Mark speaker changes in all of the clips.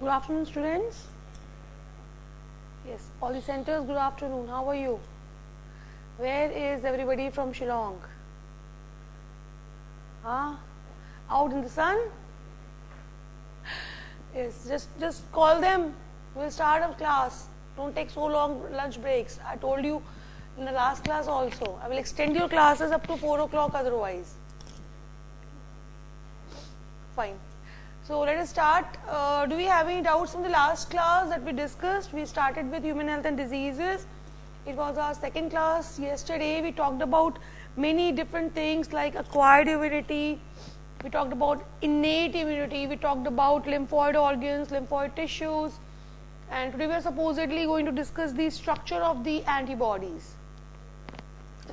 Speaker 1: Good afternoon, students. Yes, all the centers, good afternoon. How are you? Where is everybody from Shillong? Out in the sun? Yes, just call them. We'll start a class. Don't take so long lunch breaks. I told you in the last class also. I will extend your classes up to 4 o'clock otherwise. Fine. So let us start. Do we have any doubts from the last class that we discussed? We started with human health and diseases. It was our second class. Yesterday we talked about many different things like acquired immunity. We talked about innate immunity. We talked about lymphoid organs, lymphoid tissues. And today we are supposedly going to discuss the structure of the antibodies.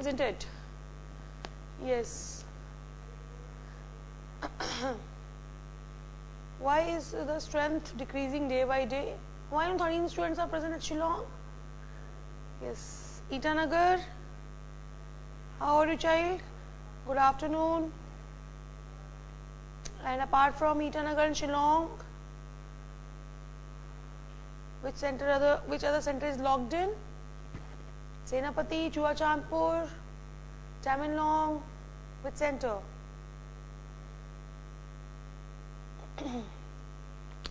Speaker 1: Isn't it? Yes. Why is the strength decreasing day by day? Why not 13 students are present at Shillong? Yes. Itanagar. How are you, child? Good afternoon. And apart from Itanagar and Shillong, which other center is logged in? Senapati, Chuachandpur, Tamenlong, which center?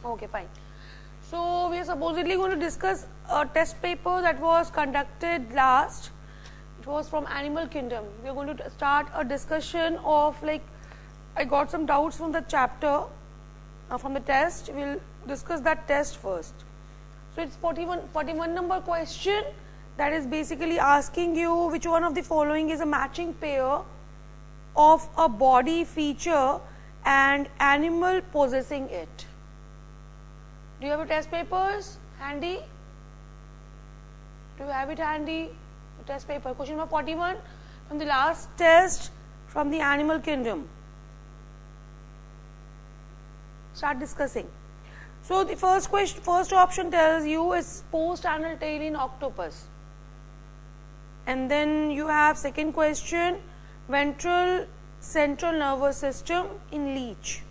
Speaker 1: Okay, fine. So we are supposedly going to discuss a test paper that was conducted last. It was from animal kingdom. We are going to start a discussion of, like, I got some doubts from the chapter, from the test. We will discuss that test first. So it's 41 number question that is basically asking you which one of the following is a matching pair of a body feature and animal possessing it. Do you have your test papers handy? Do you have it handy? The test paper. Question number 41 from the last test from the animal kingdom. Start discussing. So the first option tells you is post-anal tail in octopus. And then you have second question, ventral central nervous system in leech.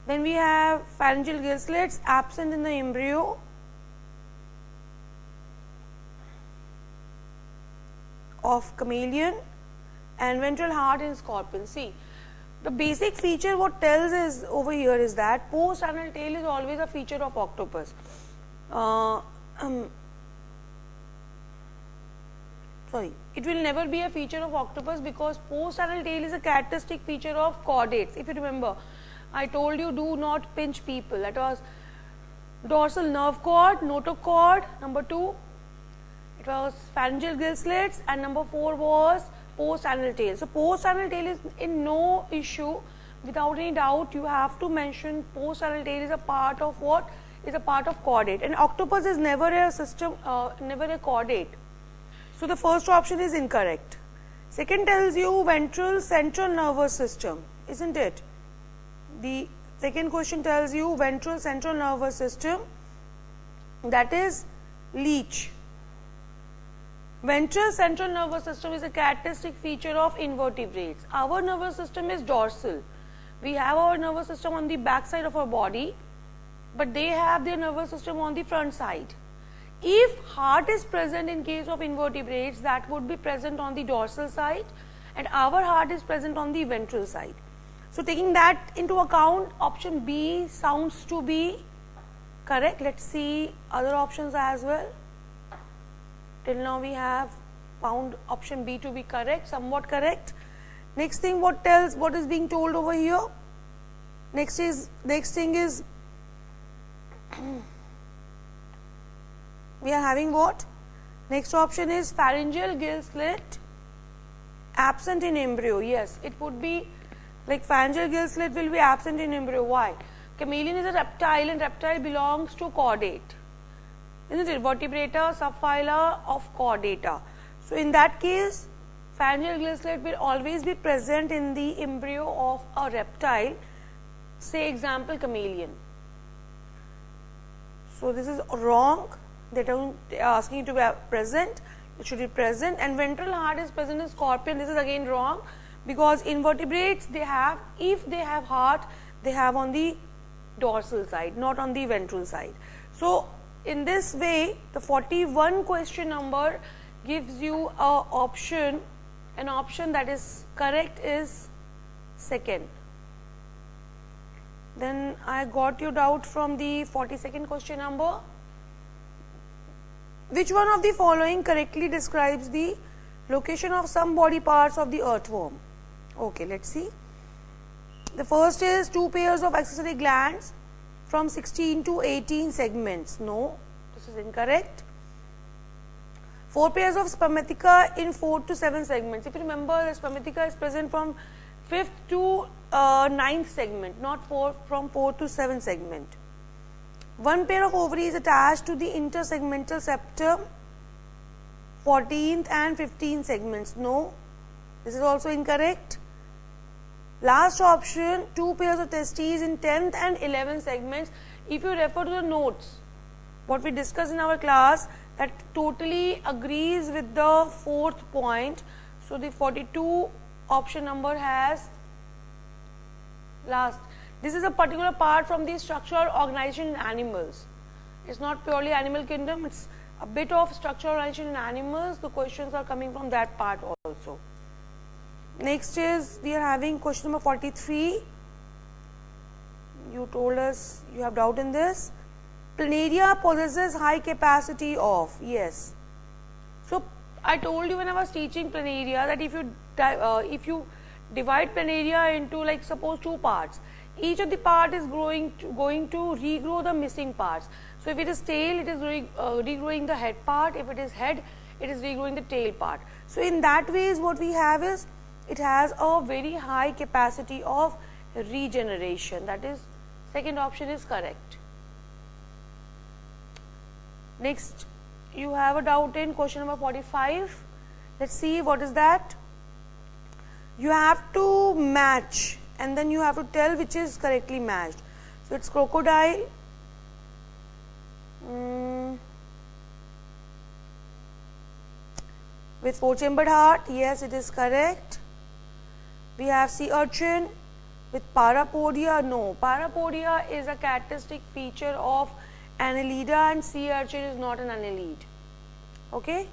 Speaker 1: Then we have pharyngeal gill slits absent in the embryo of chameleon and ventral heart in scorpion. See, the basic feature what tells is over here is that post-anal tail is always a feature of octopus. It will never be a feature of octopus because post-anal tail is a characteristic feature of chordates. If you remember, I told you do not pinch people. That was dorsal nerve cord, notochord, number 2. It was pharyngeal gill slits, and number 4 was post-anal tail. So post-anal tail is in no issue. Without any doubt, you have to mention post-anal tail is a part of what? Is a part of chordate. And octopus is never a system, never a chordate. So the first option is incorrect. Second tells you ventral central nervous system, isn't it? The second question tells you ventral central nervous system, that is leech. Ventral central nervous system is a characteristic feature of invertebrates. Our nervous system is dorsal. We have our nervous system on the back side of our body, but they have their nervous system on the front side. If heart is present in case of invertebrates, that would be present on the dorsal side, and our heart is present on the ventral side. So taking that into account, option B sounds to be correct. Let's see other options as well. Till now we have found option B to be correct, somewhat correct. Next thing, what is being told over here? Next thing is we are having what? Next option is pharyngeal gill slit absent in embryo. Yes, it would be like pharyngeal gill slit will be absent in embryo. Why? Chameleon is a reptile, and reptile belongs to chordate. Isn't it? Vertebrata, subphyla of chordata. So in that case, pharyngeal gill slit will always be present in the embryo of a reptile. Say example, chameleon. So this is wrong. They are asking you to be present. It should be present. And ventral heart is present in scorpion. This is again wrong because invertebrates, if they have heart, they have on the dorsal side, not on the ventral side. So in this way, the 41 question number gives you an option that is correct is second. Then I got your doubt from the 42nd question number. Which one of the following correctly describes the location of some body parts of the earthworm? Okay, let's see. The first is 2 pairs of accessory glands from 16 to 18 segments. No, this is incorrect. 4 pairs of spermatheca in 4 to 7 segments. If you remember, the spermatheca is present from 5th to 9th segment, not from 4th to 7th segment. 1 pair of ovaries attached to the intersegmental septum, 14th and 15th segments. No, this is also incorrect. Last option, 2 pairs of testes in 10th and 11th segments. If you refer to the notes, what we discussed in our class, that totally agrees with the 4th point. So the 42 option number has last. This is a particular part from the structural organization in animals. It's not purely animal kingdom, it's a bit of structural organization in animals. The questions are coming from that part also. Next is, we are having question number 43. You told us you have doubt in this. Planaria possesses high capacity of, yes. So I told you when I was teaching planaria that if you divide planaria into, like, suppose 2 parts, each of the part is going to regrow the missing parts. So if it is tail, it is regrowing the head part. If it is head, it is regrowing the tail part. So in that ways, what we have is, it has a very high capacity of regeneration. That is, second option is correct. Next, you have a doubt in question number 45. Let's see what is that. You have to match and then you have to tell which is correctly matched. So it's crocodile, with 4-chambered heart. Yes, it is correct. We have sea urchin with parapodia. No, parapodia is a characteristic feature of annelida and sea urchin is not an annelid. Okay,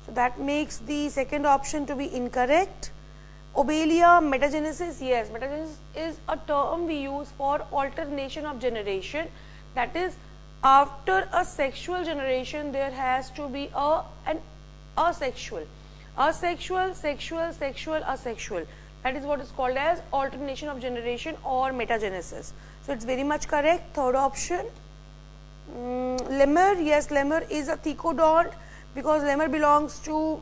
Speaker 1: so that makes the second option to be incorrect. Obelia, metagenesis. Yes, metagenesis is a term we use for alternation of generation. That is, after a sexual generation, there has to be an asexual. Asexual, sexual, sexual, asexual. That is what is called as alternation of generation or metagenesis. So it's very much correct. Third option. Lemur. Yes, lemur is a thecodont because lemur belongs to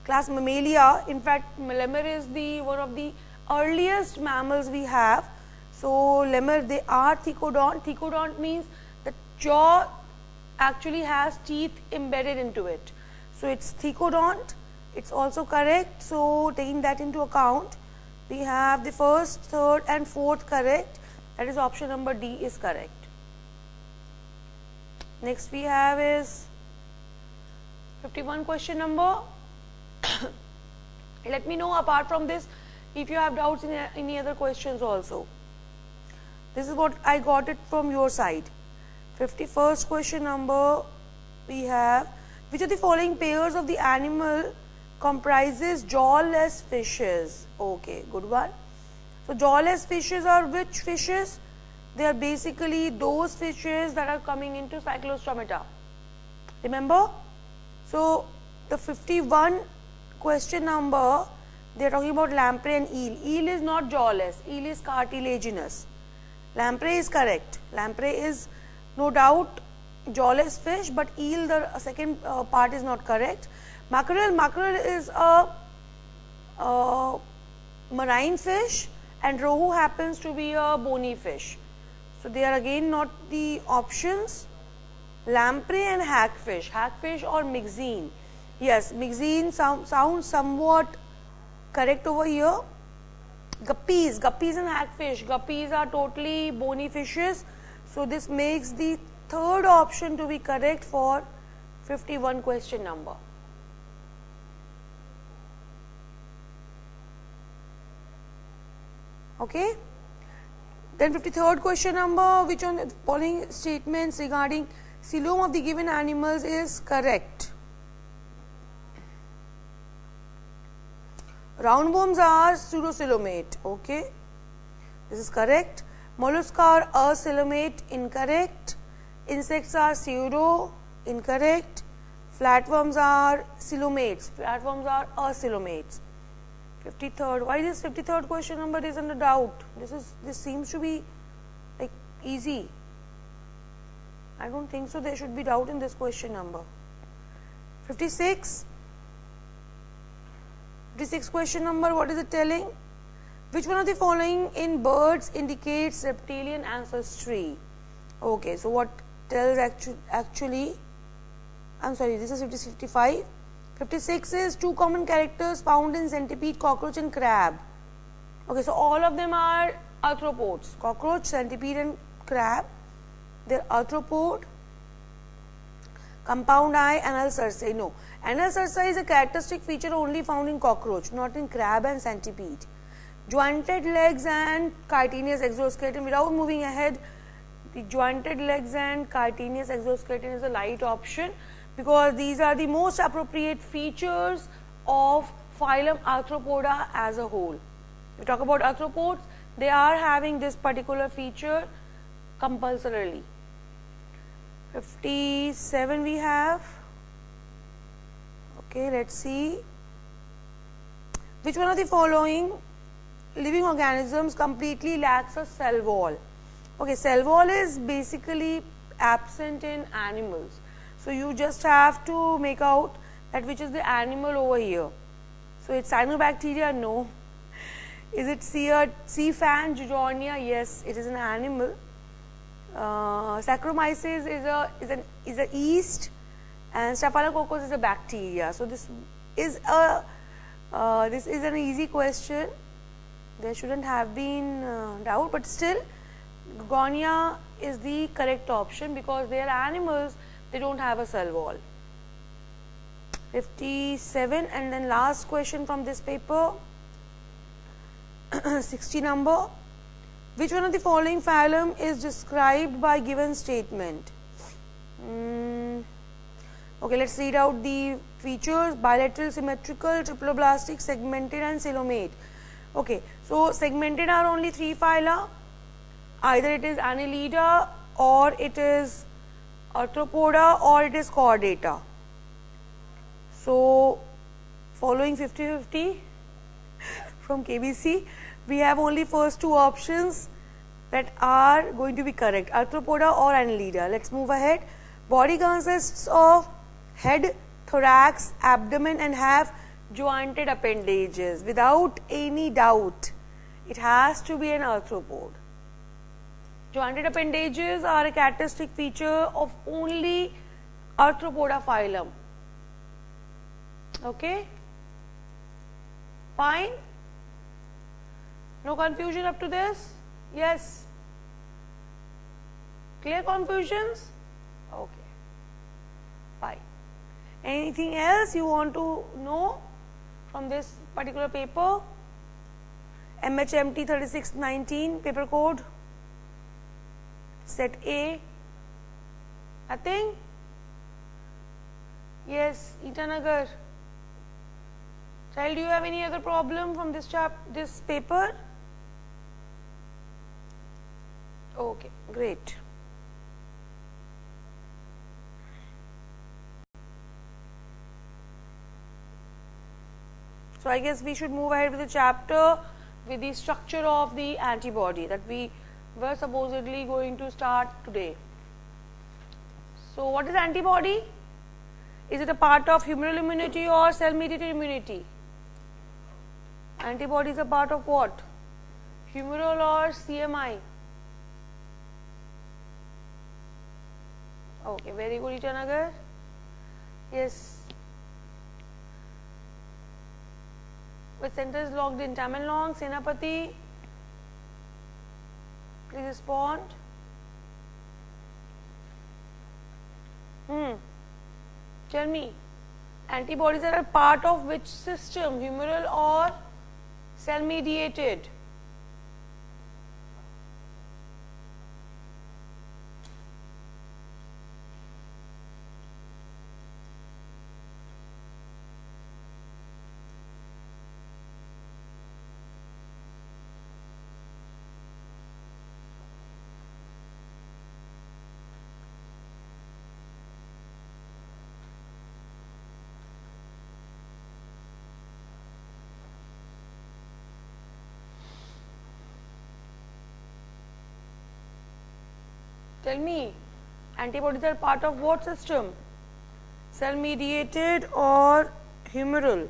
Speaker 1: class Mammalia. In fact, lemur is one of the earliest mammals we have. So lemur, they are thecodont. Thecodont means the jaw actually has teeth embedded into it. So it's thecodont. It's also correct. So taking that into account, we have the first, third and fourth correct. That is option number D is correct. Next we have is 51 question number. Let me know apart from this if you have doubts in any other questions also. This is what I got it from your side. 51st question number we have, which of the following pairs of the animal comprises jawless fishes? Okay, good one. So jawless fishes are which fishes? They are basically those fishes that are coming into cyclostomata. Remember? So the 51 question number, they are talking about lamprey and eel. Eel is not jawless, eel is cartilaginous. Lamprey is correct. Lamprey is no doubt jawless fish, but eel, the second part is not correct. Mackerel, mackerel is a marine fish and rohu happens to be a bony fish. So they are again not the options. Lamprey and hagfish, hagfish or mixine. Yes, mixine sounds somewhat correct over here. Guppies, guppies and hagfish. Guppies are totally bony fishes. So this makes the third option to be correct for 51 question number. Okay. Then 53rd question number, which one of the following statements regarding coelom of the given animals is correct? Roundworms are pseudocoelomate, okay, this is correct. Mollusks are acoelomate, incorrect. Insects are pseudo, incorrect. Flatworms are coelomates, flatworms are acoelomates. 53rd, why this 53rd question number is under doubt? This seems to be like easy. I don't think so, there should be doubt in this question number. 56 question number, what is it telling? Which one of the following in birds indicates reptilian ancestry? Okay, so what tells actually, I'm sorry, this is 55. 56 is two common characters found in centipede, cockroach and crab. Okay, so all of them are arthropods, cockroach, centipede and crab, they are arthropod. Compound eye, anal cerci, no. Anal cerci is a characteristic feature only found in cockroach, not in crab and centipede. Jointed legs and chitinous exoskeleton. Without moving ahead, the jointed legs and chitinous exoskeleton is a light option because these are the most appropriate features of phylum Arthropoda as a whole. We talk about arthropods, they are having this particular feature compulsorily. 57 we have. Okay, let's see. Which one of the following living organisms completely lacks a cell wall? Okay, cell wall is basically absent in animals. So you just have to make out that which is the animal over here. So it's cyanobacteria, no. Is it sea fan Judonia? Yes, it is an animal. Saccharomyces is a yeast, and Staphylococcus is a bacteria. So this is an easy question. There shouldn't have been doubt, but still Gonia is the correct option because they are animals, they don't have a cell wall. 57, and then last question from this paper, 60 number. Which one of the following phylum is described by given statement? Okay, let's read out the features: bilateral, symmetrical, triploblastic, segmented and coelomate. Okay, so segmented are only three phyla, either it is Annelida or it is Arthropoda or it is Chordata. So following 50-50 from KBC, we have only first two options that are going to be correct, Arthropoda or Annelida. Let's move ahead. Body consists of head, thorax, abdomen and have jointed appendages. Without any doubt, it has to be an arthropod. Jointed appendages are a characteristic feature of only Arthropoda phylum. Okay? Fine? No confusion up to this? Yes? Clear confusions? Okay. Fine. Anything else you want to know from this particular paper? MHMT 3619 paper code, set A. Nothing? Yes, Itanagar. Child, do you have any other problem from this paper? Okay, great. So I guess we should move ahead with the chapter with the structure of the antibody that we were supposedly going to start today. So what is antibody? Is it a part of humoral immunity or cell-mediated immunity? Antibody is a part of what? Humoral or CMI? Okay, very good, Itanagar. Yes. Which center is logged in? Tamil Senapati? Please respond. Tell me, antibodies are a part of which system? Humoral or cell mediated? Tell me, antibodies are part of what system? Cell mediated or humoral?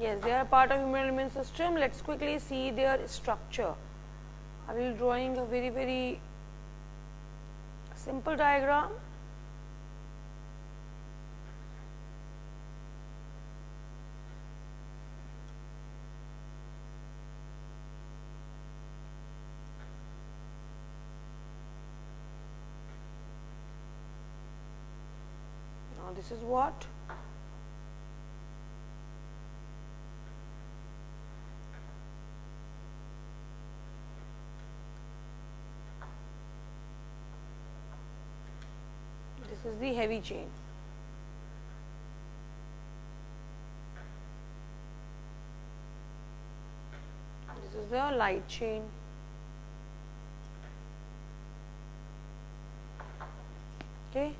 Speaker 1: Yes, they are part of human immune system. Let's quickly see their structure. I will drawing a very simple diagram. Now this is what? This is the heavy chain. This is the light chain. Okay,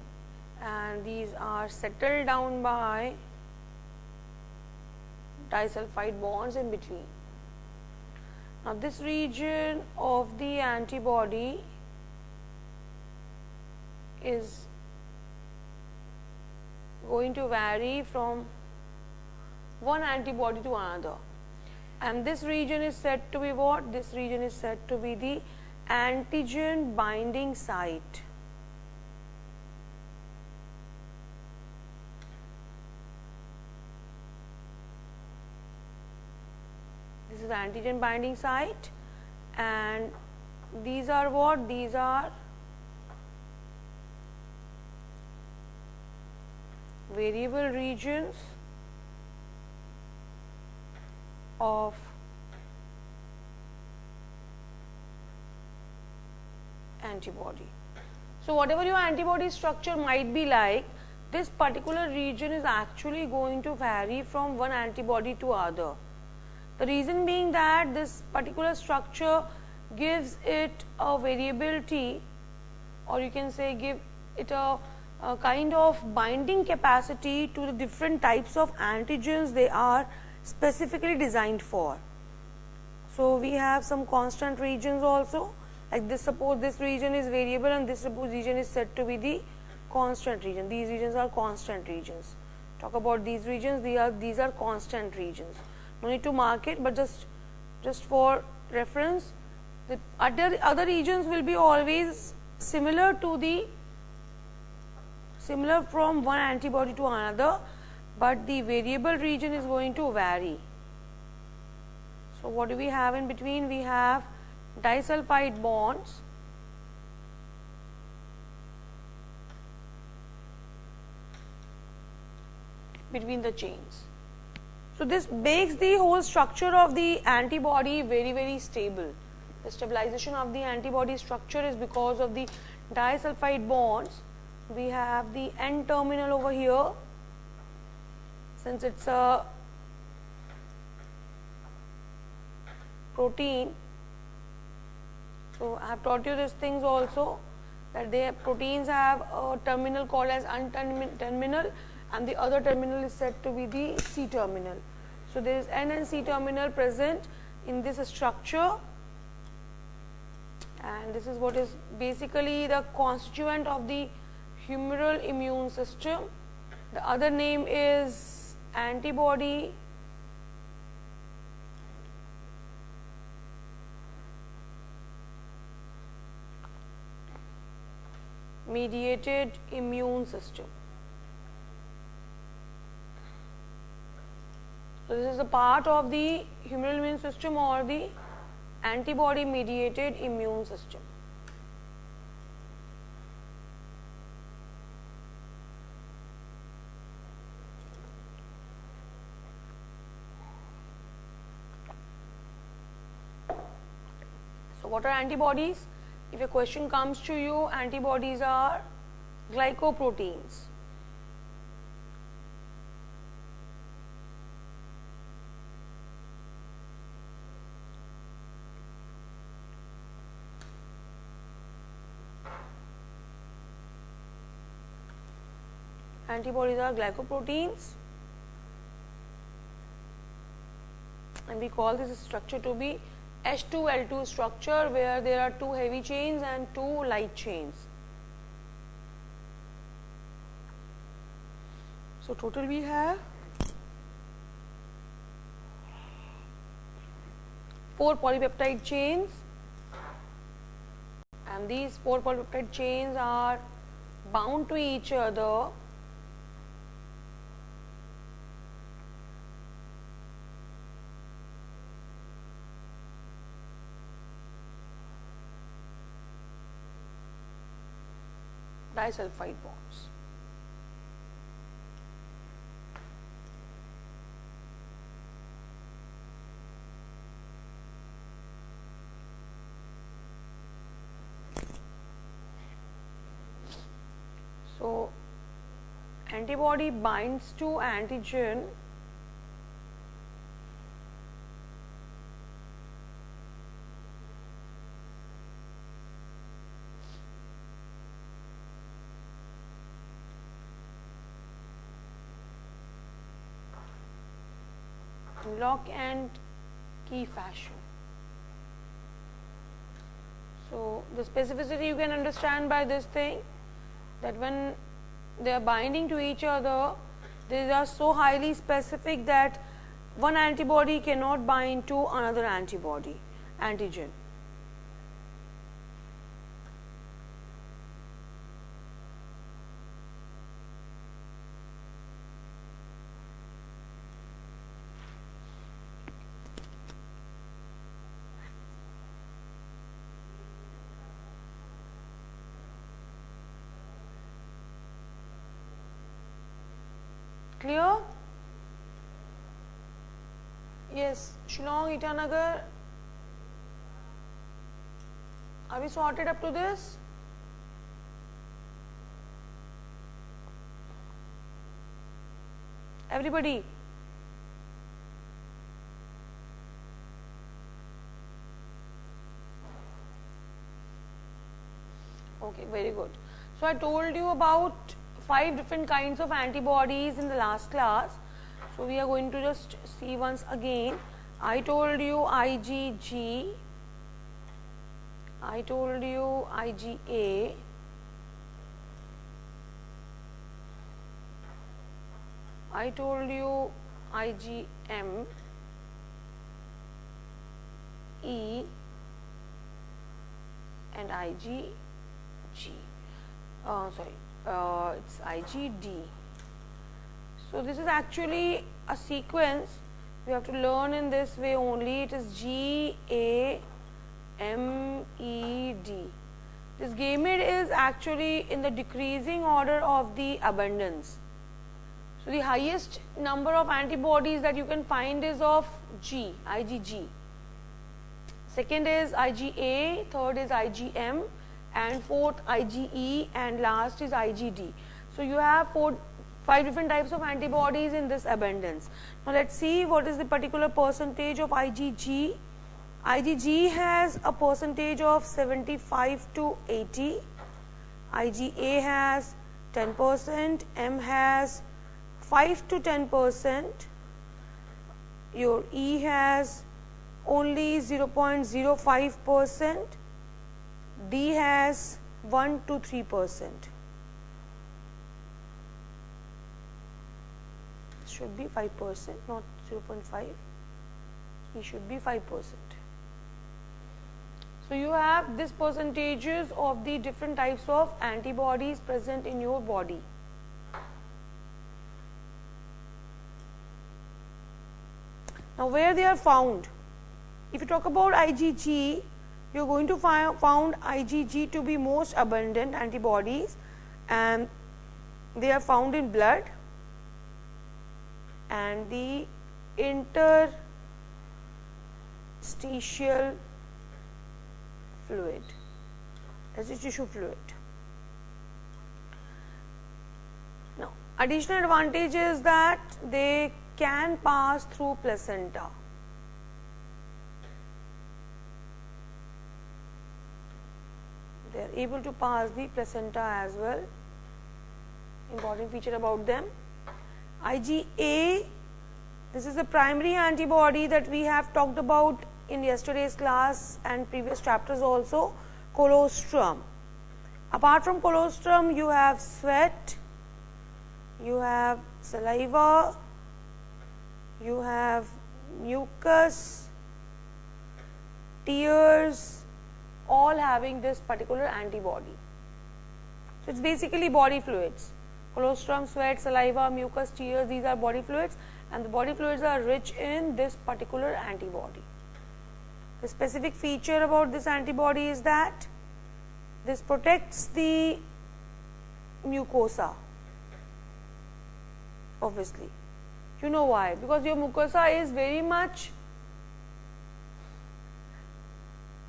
Speaker 1: and these are settled down by disulfide bonds in between. Now this region of the antibody is going to vary from one antibody to another, and this region is said to be what? This region is said to be the antigen binding site. This is the antigen binding site, and these are what? These are variable regions of antibody. So whatever your antibody structure might be like, this particular region is actually going to vary from one antibody to other. The reason being that this particular structure gives it a variability, or you can say give it a kind of binding capacity to the different types of antigens they are specifically designed for. So we have some constant regions also, like this. Suppose this region is variable and this suppose region is said to be the constant region. These regions are constant regions. Talk about these regions, these are constant regions. No need to mark it, but just for reference, the other regions will be always similar from one antibody to another, but the variable region is going to vary. So what do we have in between? We have disulfide bonds between the chains. So this makes the whole structure of the antibody very stable. The stabilization of the antibody structure is because of the disulfide bonds. We have the N terminal over here, since it's a protein. So I have taught you these things also, that proteins have a terminal called as N terminal, and the other terminal is said to be the C terminal. So there is N and C terminal present in this structure, and this is what is basically the constituent of the humoral immune system. The other name is antibody mediated immune system. So this is a part of the humoral immune system or the antibody mediated immune system. So what are antibodies? If a question comes to you, antibodies are glycoproteins. Antibodies are glycoproteins, and we call this structure to be H2L2 structure, where there are 2 heavy chains and 2 light chains. So total we have 4 polypeptide chains, and these 4 polypeptide chains are bound to each other disulfide bonds. So antibody binds to antigen in lock and key fashion. So the specificity you can understand by this thing, that when they are binding to each other, they are so highly specific that one antibody cannot bind to another antigen. Clear? Yes, Shillong, Itanagar, are we sorted up to this? Everybody? Okay, very good. So I told you about 5 different kinds of antibodies in the last class. So we are going to just see once again. I told you IgG, I told you IgA, I told you IgM, E and IgG. It's IgD. So this is actually a sequence we have to learn in this way only. It is GAMED. This gamete is actually in the decreasing order of the abundance. So the highest number of antibodies that you can find is of G, IgG. Second is IgA, third is IgM, and fourth IgE, and last is IgD. So you have 5 different types of antibodies in this abundance. Now let's see what is the particular percentage of IgG. IgG has a percentage of 75 to 80, IgA has 10%, M has 5 to 10%, your E has only 0.05%, D has 1 to 3%. Should be 5%, not 0.5. E should be 5%. So you have this percentages of the different types of antibodies present in your body. Now where they are found? If you talk about IgG, you are going to found IgG to be most abundant antibodies, and they are found in blood and the interstitial fluid, as a tissue fluid. Now additional advantage is that they can pass through placenta. They are able to pass the placenta as well important feature about them. IgA, this is the primary antibody that we have talked about in yesterday's class and previous chapters also, colostrum. Apart from colostrum, you have sweat, you have saliva, you have mucus, tears, all having this particular antibody. So it's basically body fluids. Colostrum, sweat, saliva, mucus, tears, these are body fluids, and the body fluids are rich in this particular antibody. The specific feature about this antibody is that this protects the mucosa, obviously. You know why? Because your mucosa is very much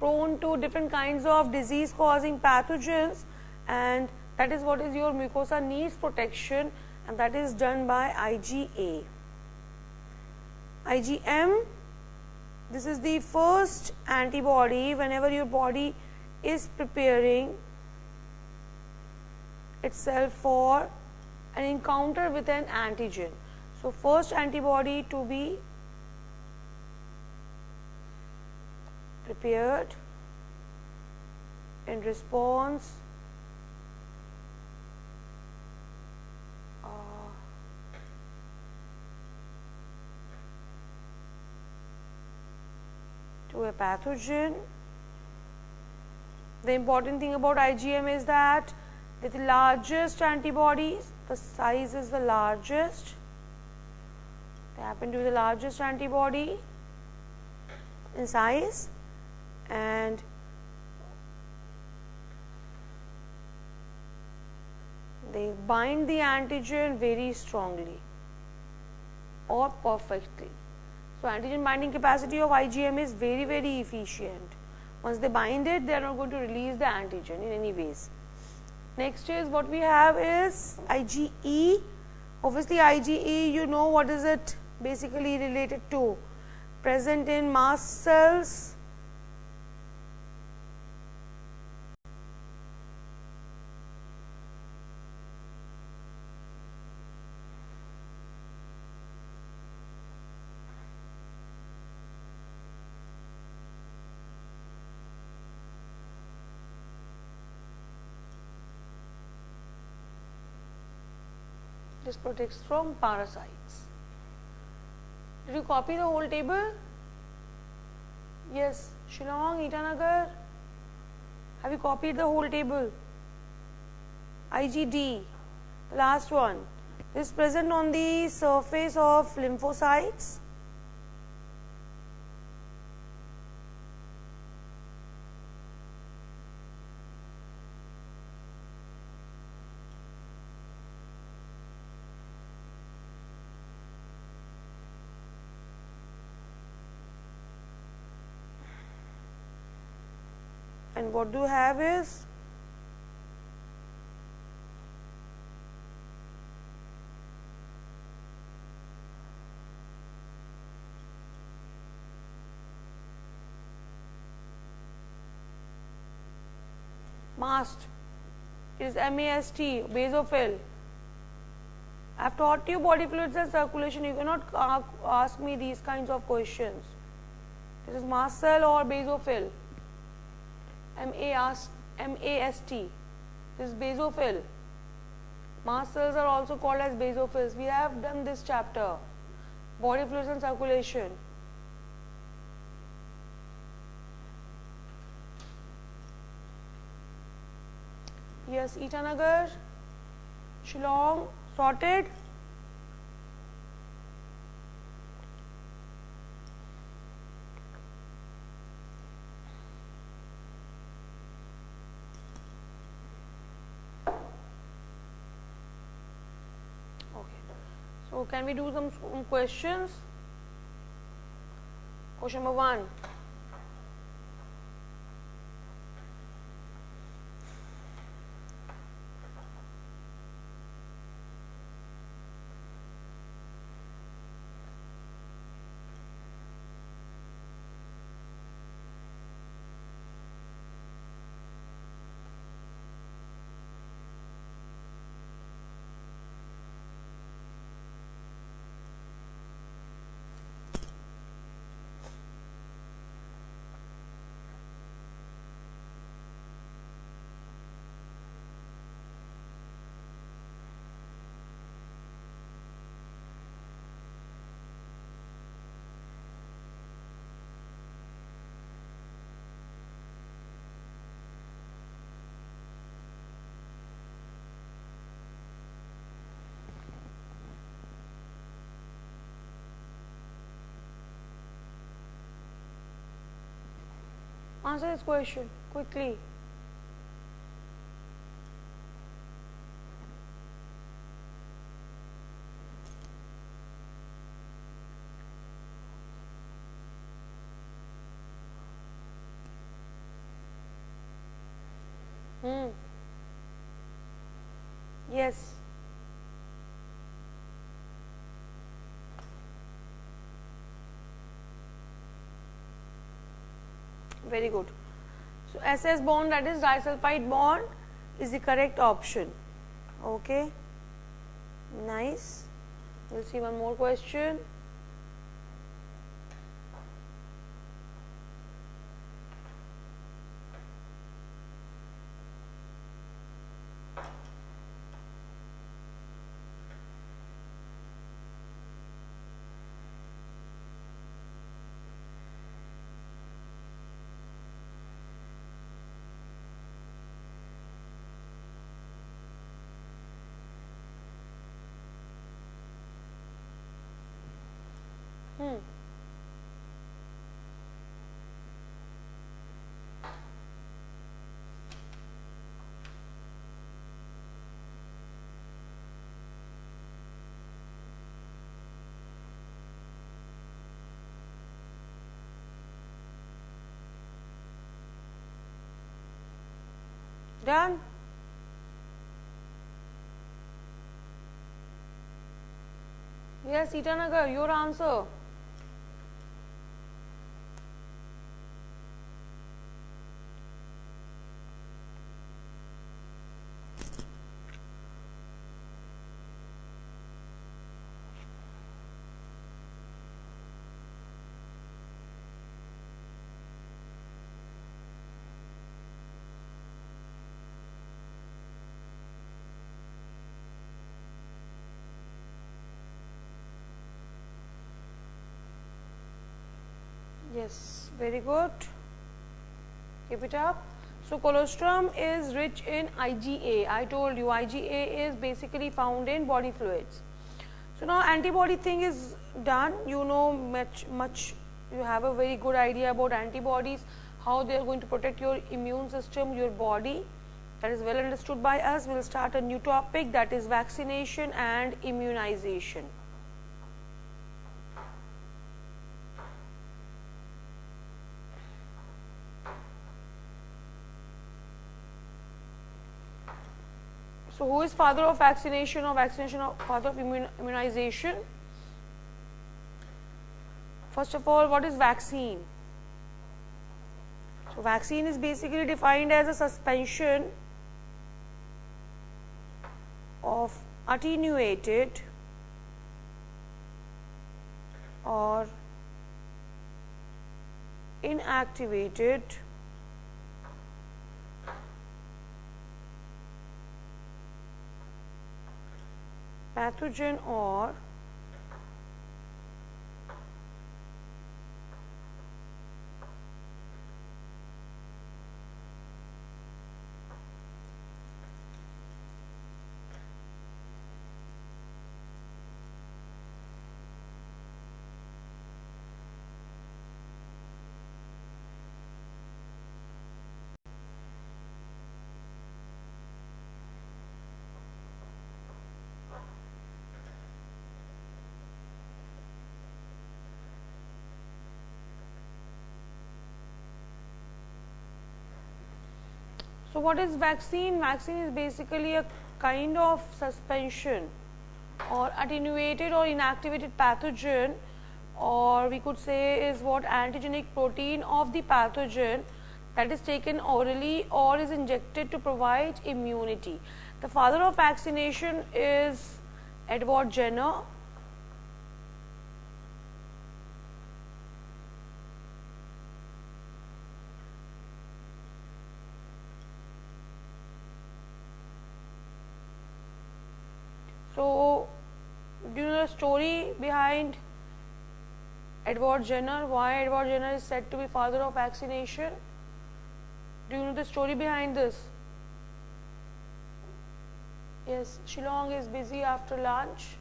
Speaker 1: prone to different kinds of disease causing pathogens, and that is what is your mucosa needs protection, and that is done by IgA. IgM, this is the first antibody whenever your body is preparing itself for an encounter with an antigen. So first antibody to be prepared in response to a pathogen. The important thing about IgM is that the largest antibodies, the size is the largest, they happen to be the largest antibody in size, and they bind the antigen very strongly or perfectly. So antigen binding capacity of IgM is very, very efficient. Once they bind it, they are not going to release the antigen in any ways. Next is what we have is IgE. Obviously IgE, you know what is it basically related to? Present in mast cells, this protects from parasites. Did you copy the whole table? Yes, Shillong, Itanagar. Have you copied the whole table? IgD, the last one. This is present on the surface of lymphocytes. And what do you have is mast. It is MAST, basophil. I have taught you body fluids and circulation. You cannot ask me these kinds of questions. This is mast cell or basophil. MAST. This is basophil. Mast cells are also called as basophils. We have done this chapter, body fluids and circulation. Yes, Itanagar, Shillong, sorted. So can we do some questions? Question number 1. Answer this question quickly. Yes. Very good. So SS bond, that is disulfide bond, is the correct option. Okay. Nice. We'll see one more question. Done? Yes, Itanagar, your answer. Yes, very good. Keep it up. So, colostrum is rich in IgA. I told you IgA is basically found in body fluids. So, now antibody thing is done. You know much, you have a very good idea about antibodies, how they are going to protect your immune system, your body. That is well understood by us. We will start a new topic, that is vaccination and immunization. So, who is father of vaccination or father of immunization? First of all, what is vaccine? So, vaccine is basically defined as a suspension of attenuated or inactivated pathogen or so what is vaccine? Vaccine is basically a kind of suspension or attenuated or inactivated pathogen, or we could say is what antigenic protein of the pathogen that is taken orally or is injected to provide immunity. The father of vaccination is Edward Jenner. So, do you know the story behind Edward Jenner? Why Edward Jenner is said to be father of vaccination? Do you know the story behind this? Yes, Shillong is busy after lunch.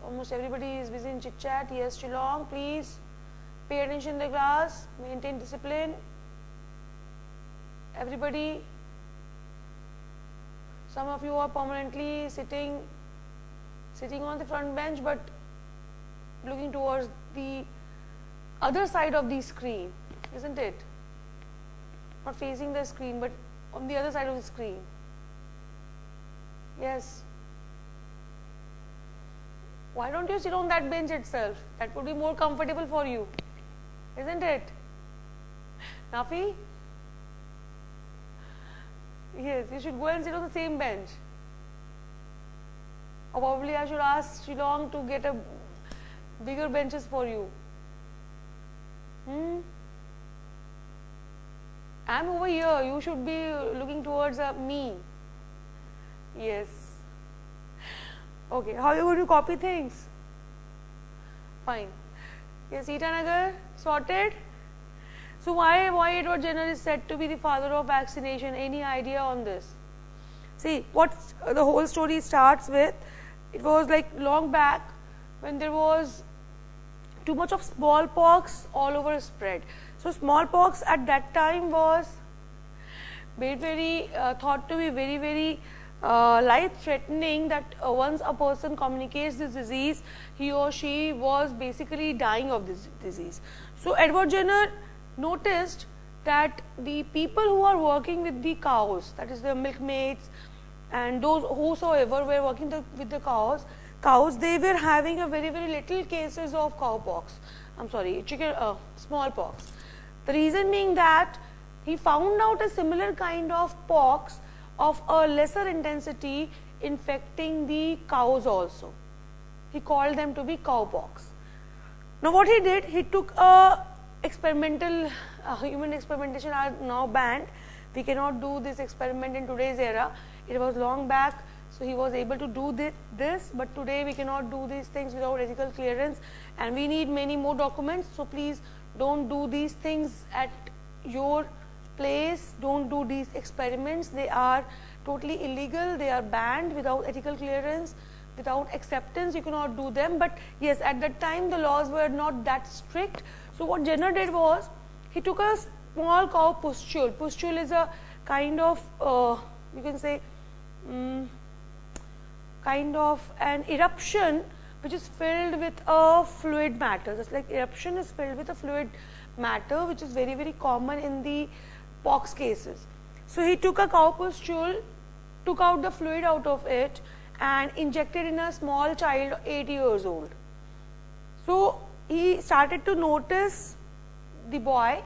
Speaker 1: Almost everybody is busy in chit chat. Yes, Shillong, please Pay attention in the class, maintain discipline. Everybody, some of you are permanently sitting on the front bench but looking towards the other side of the screen, isn't it? Not facing the screen but on the other side of the screen. Yes. Why don't you sit on that bench itself? That would be more comfortable for you, isn't it? Nafi? Yes, you should go and sit on the same bench. Or probably I should ask Shillong to get a bigger benches for you. I'm over here, you should be looking towards me. Yes. Okay, how are you going to copy things? Fine. Yes, Itanagar, sorted? So why Edward Jenner is said to be the father of vaccination? Any idea on this? See, what the whole story starts with, it was like long back when there was too much of smallpox all over spread. So smallpox at that time was very thought to be very life-threatening, that once a person communicates this disease, he or she was basically dying of this disease. So Edward Jenner noticed that the people who are working with the cows, that is the milkmaids and those whosoever were working with the cows, they were having a very little cases of smallpox. The reason being that he found out a similar kind of pox of a lesser intensity infecting the cows also. He called them to be cowpox. Now what he did, he took a experimental, human experimentation are now banned. We cannot do this experiment in today's era. It was long back, so he was able to do this, but today we cannot do these things without ethical clearance, and we need many more documents. So please don't do these things at your place, don't do these experiments. They are totally illegal, they are banned without ethical clearance, without acceptance, you cannot do them. But yes, at that time the laws were not that strict. So what Jenner did was, he took a small cow pustule. Pustule is a kind of, you can say, kind of an eruption which is filled with a fluid matter. Just like eruption is filled with a fluid matter, which is very common in the pox cases. So he took a cow pustule, took out the fluid out of it and injected in a small child 8 years old. So he started to notice the boy,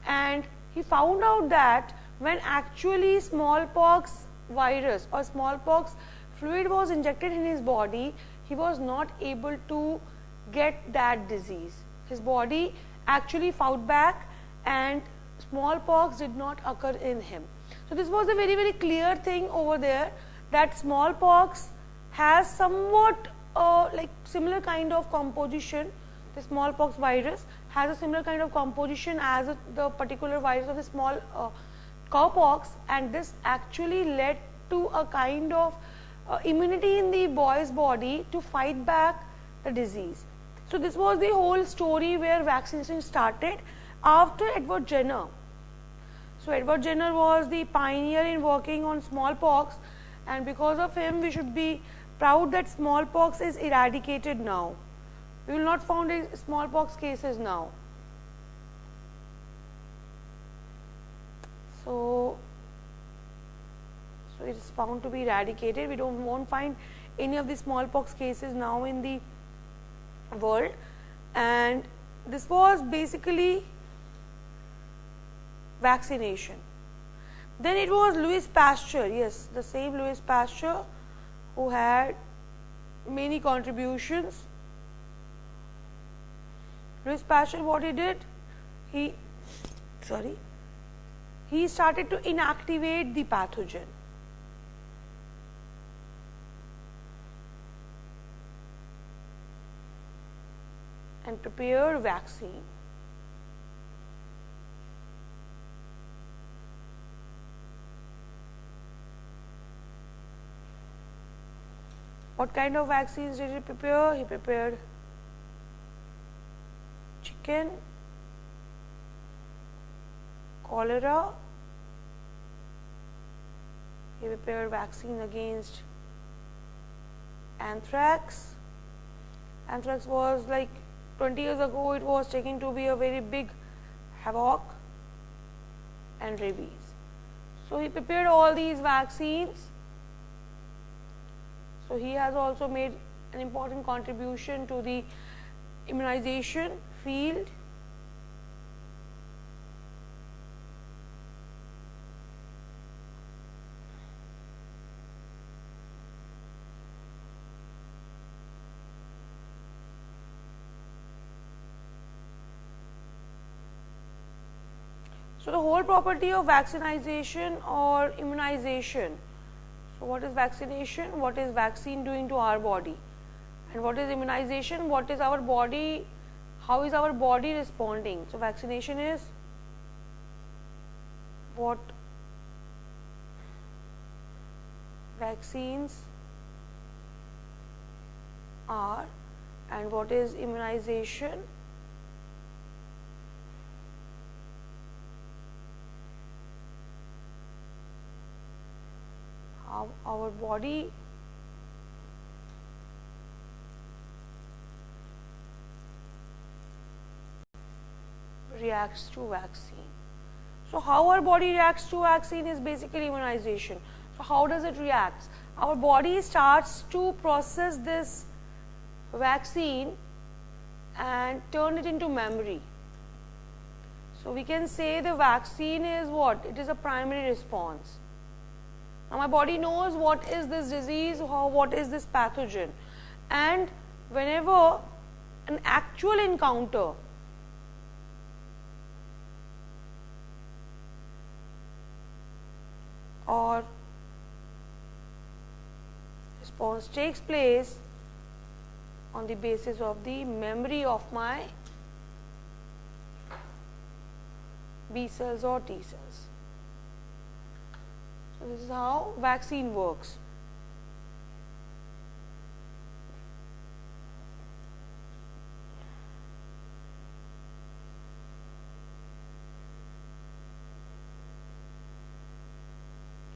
Speaker 1: and he found out that when actually smallpox virus or smallpox fluid was injected in his body, he was not able to get that disease. His body actually fought back and smallpox did not occur in him. So this was a very clear thing over there, that smallpox has somewhat like similar kind of composition. The smallpox virus has a similar kind of composition as the particular virus of the small cowpox, and this actually led to a kind of immunity in the boy's body to fight back the disease. So this was the whole story where vaccination started after Edward Jenner. So Edward Jenner was the pioneer in working on smallpox, and because of him we should be proud that smallpox is eradicated now. We will not find smallpox cases now. So it is found to be eradicated. We won't find any of the smallpox cases now in the world, and this was basically vaccination. Then it was Louis Pasteur, yes, the same Louis Pasteur who had many contributions. Louis Pasteur, what he did, he started to inactivate the pathogen. And prepare vaccine. What kind of vaccines did he prepare? He prepared chicken, cholera. He prepared vaccine against anthrax. Anthrax was like 20 years ago, it was taken to be a very big havoc, and rabies. So he prepared all these vaccines. So he has also made an important contribution to the immunization field. So the whole property of vaccination or immunization. So what is vaccination? What is vaccine doing to our body? And what is immunization? What is our body, how is our body responding? So vaccination is what vaccines are, and what is immunization? How our body reacts to vaccine. So how our body reacts to vaccine is basically immunization. So how does it react? Our body starts to process this vaccine and turn it into memory. So we can say the vaccine is what? It is a primary response. Now my body knows what is this disease, what is this pathogen, and whenever an actual encounter or response takes place on the basis of the memory of my B cells or T cells. So this is how vaccine works.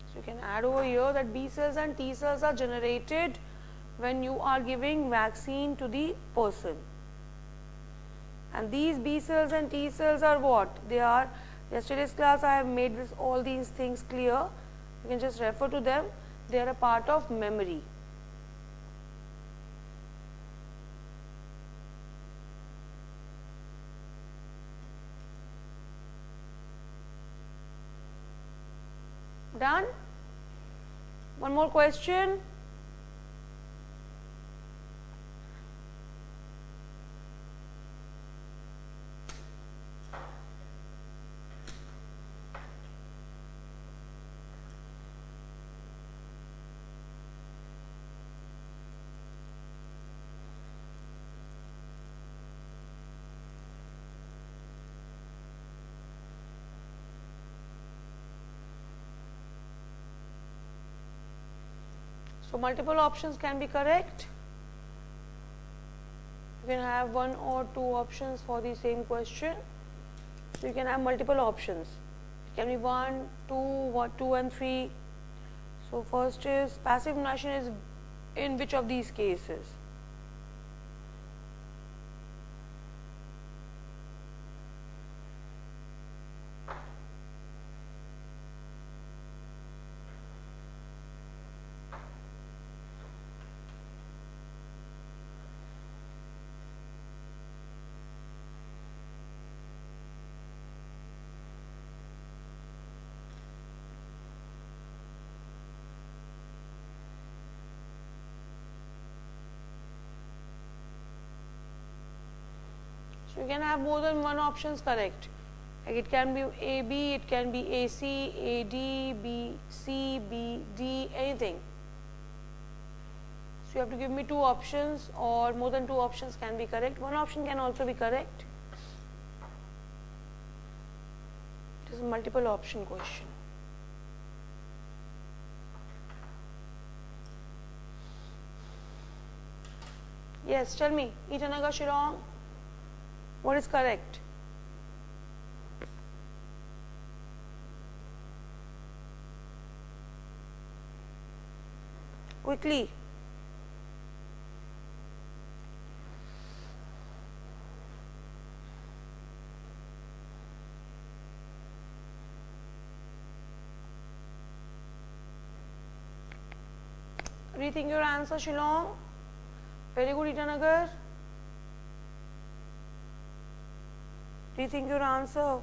Speaker 1: So you can add over here that B cells and T cells are generated when you are giving vaccine to the person. And these B cells and T cells are what? They are, yesterday's class I have made all these things clear. You can just refer to them. They are a part of memory. Done? One more question. So multiple options can be correct. You can have one or two options for the same question. So you can have multiple options. It can be 1, 2 and 3. So first is passive immunization is in which of these cases? So you can have more than one options correct. Like it can be AB, it can be AC, AD, BC, BD, anything. So you have to give me two options, or more than two options can be correct. One option can also be correct. It is a multiple option question. Yes, tell me, Itanaga Shirong, what is correct? quickly. Rethink your answer, Shillong. Very good, Itanagar. Rethink your answer.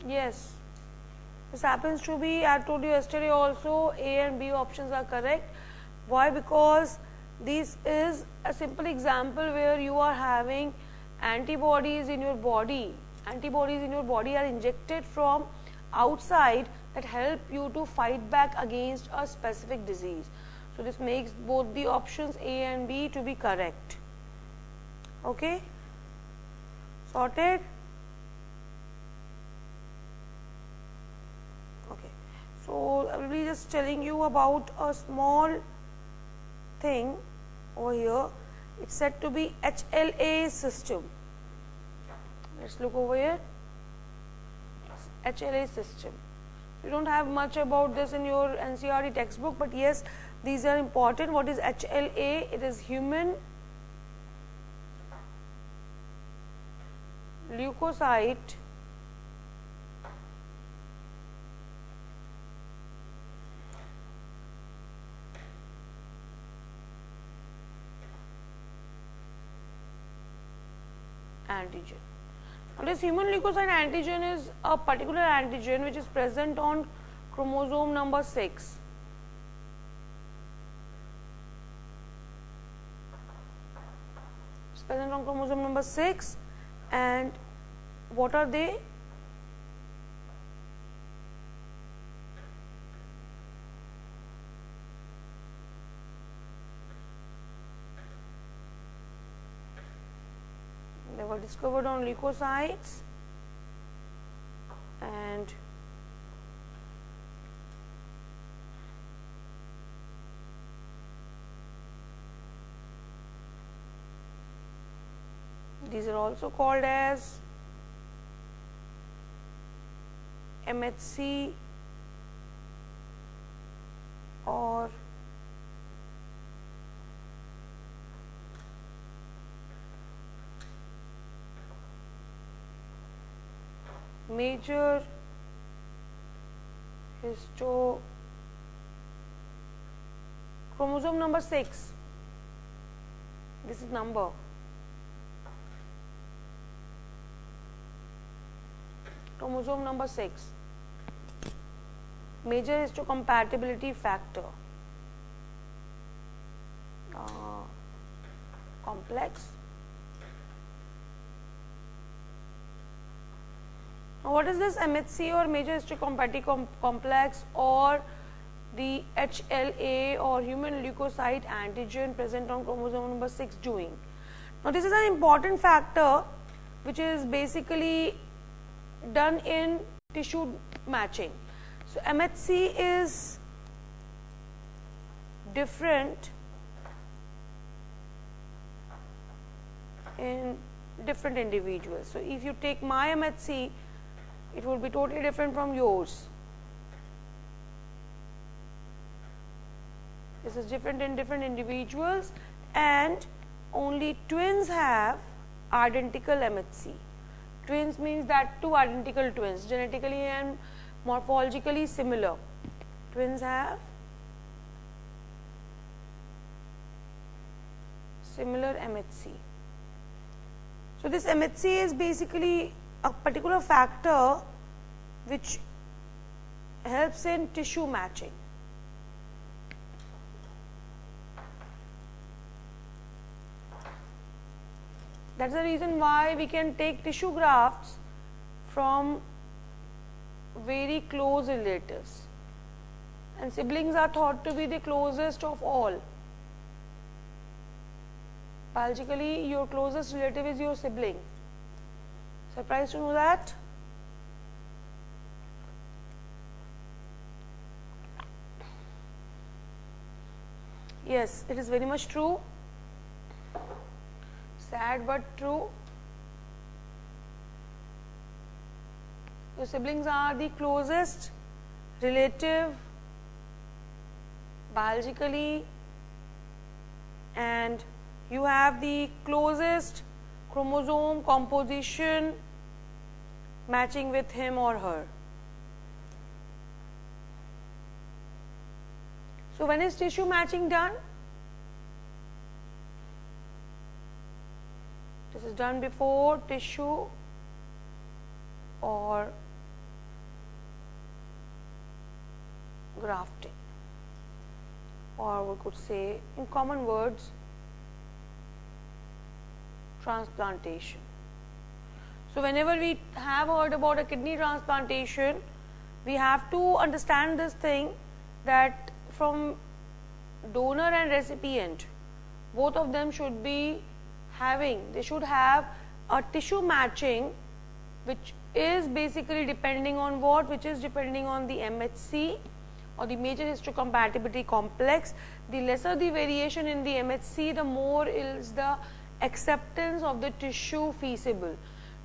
Speaker 1: Yes, this happens to be, I told you yesterday also, A and B options are correct. Why? Because this is a simple example where you are having antibodies in your body. Antibodies in your body are injected from outside that help you to fight back against a specific disease. So this makes both the options A and B to be correct. Okay, sorted. So I will be just telling you about a small thing over here. It's said to be HLA system. Let's look over here. HLA system. You don't have much about this in your NCERT textbook, but yes, these are important. What is HLA? It is human leukocyte antigen. Now, this human leukocyte antigen is a particular antigen which is present on chromosome number 6. It's present on chromosome number 6, and what are they? They were discovered on leukocytes, and these are also called as MHC or major histo chromosome number 6. This is number. Chromosome number 6. Major histocompatibility factor. Complex. Now, what is this MHC or major histocompatibility complex or the HLA or human leukocyte antigen present on chromosome number 6 doing? Now, this is an important factor which is basically done in tissue matching. So, MHC is different in different individuals. So, if you take my MHC, it will be totally different from yours. This is different in different individuals, and only twins have identical MHC. Twins means that two identical twins, genetically and morphologically similar. Twins have similar MHC. So, this MHC is basically a particular factor which helps in tissue matching. That's the reason why we can take tissue grafts from very close relatives, and siblings are thought to be the closest of all. Biologically, your closest relative is your sibling. Surprised to know that? Yes, it is very much true. Sad but true. Your siblings are the closest relative biologically, and you have the closest chromosome composition matching with him or her. So when is tissue matching done? This is done before tissue or grafting, or we could say in common words, transplantation. So whenever we have heard about a kidney transplantation, we have to understand this thing, that from donor and recipient, both of them should be they should have a tissue matching, which is basically depending on what? Which is depending on the MHC or the major histocompatibility complex. The lesser the variation in the MHC, the more is the acceptance of the tissue feasible.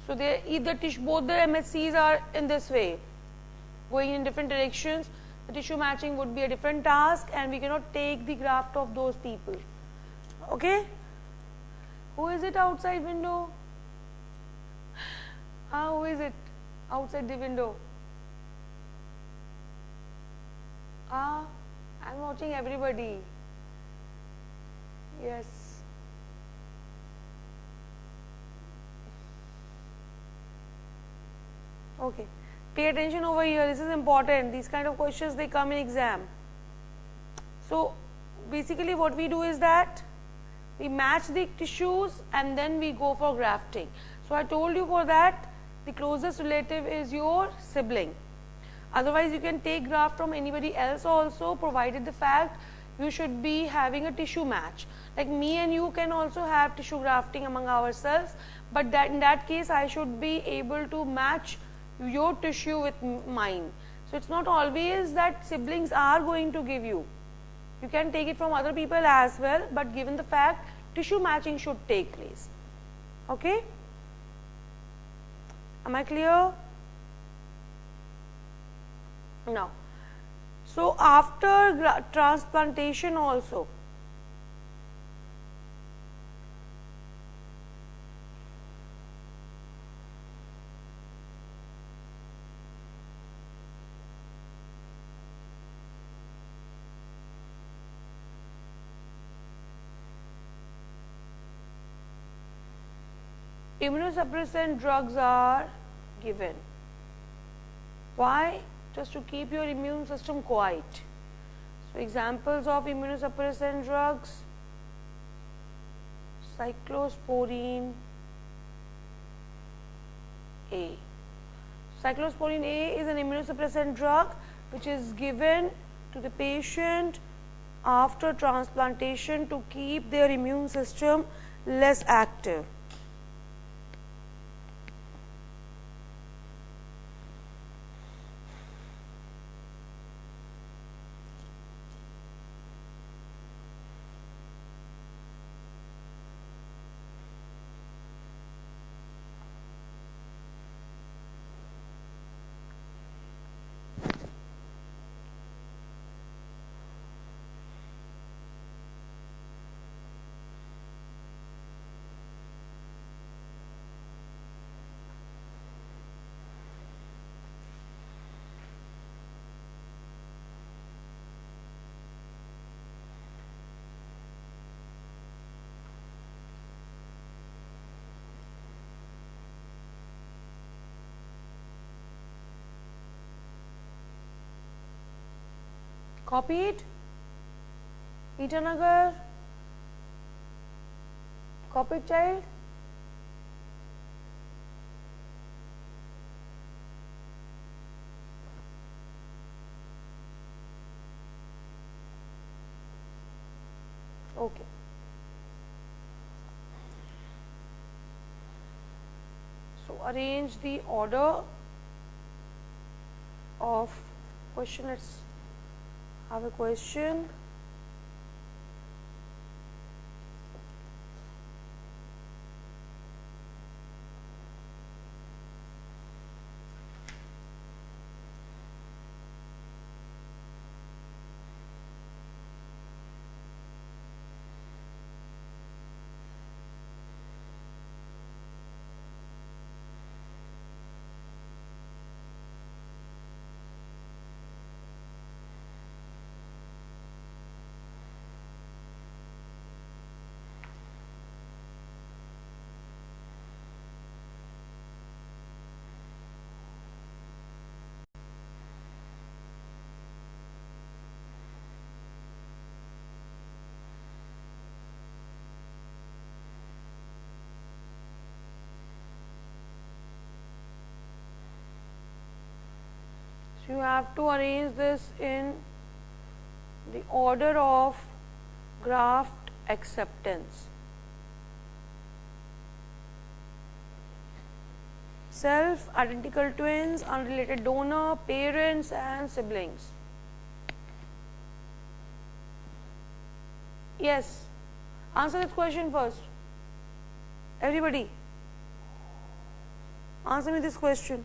Speaker 1: So both the MHCs are in this way, going in different directions. The tissue matching would be a different task, and we cannot take the graft of those people. Okay? Who is it outside window? Who is it outside the window? I'm watching everybody. Yes. Okay. Pay attention over here. This is important. These kind of questions, they come in exam. So basically what we do is that we match the tissues and then we go for grafting. So I told you, for that the closest relative is your sibling. Otherwise you can take graft from anybody else also, provided the fact you should be having a tissue match. Like me and you can also have tissue grafting among ourselves, but in that case I should be able to match your tissue with mine. So it's not always that siblings are going to give you. You can take it from other people as well, but given the fact, tissue matching should take place. Okay? Am I clear? Now, so after transplantation also, immunosuppressant drugs are given. Why? Just to keep your immune system quiet. So examples of immunosuppressant drugs: cyclosporine A. Cyclosporine A is an immunosuppressant drug which is given to the patient after transplantation to keep their immune system less active. Copy it. Itanagar. Copy it, child. Okay. So arrange the order of question. Let's have a question. So you have to arrange this in the order of graft acceptance. Self, identical twins, unrelated donor, parents and siblings. Yes. Answer this question first. Everybody. Answer me this question.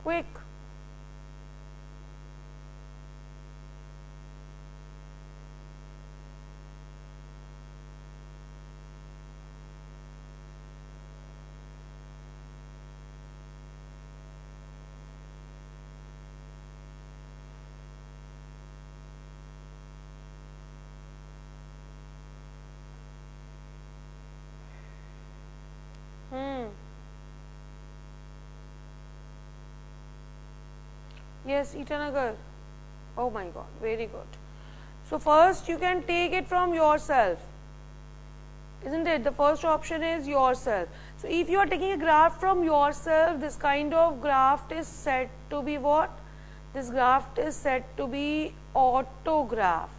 Speaker 1: Quick. Yes, Itanagar. Oh my God, very good. So first you can take it from yourself, isn't it? The first option is yourself. So if you are taking a graft from yourself, this kind of graft is said to be what? This graft is said to be autograft.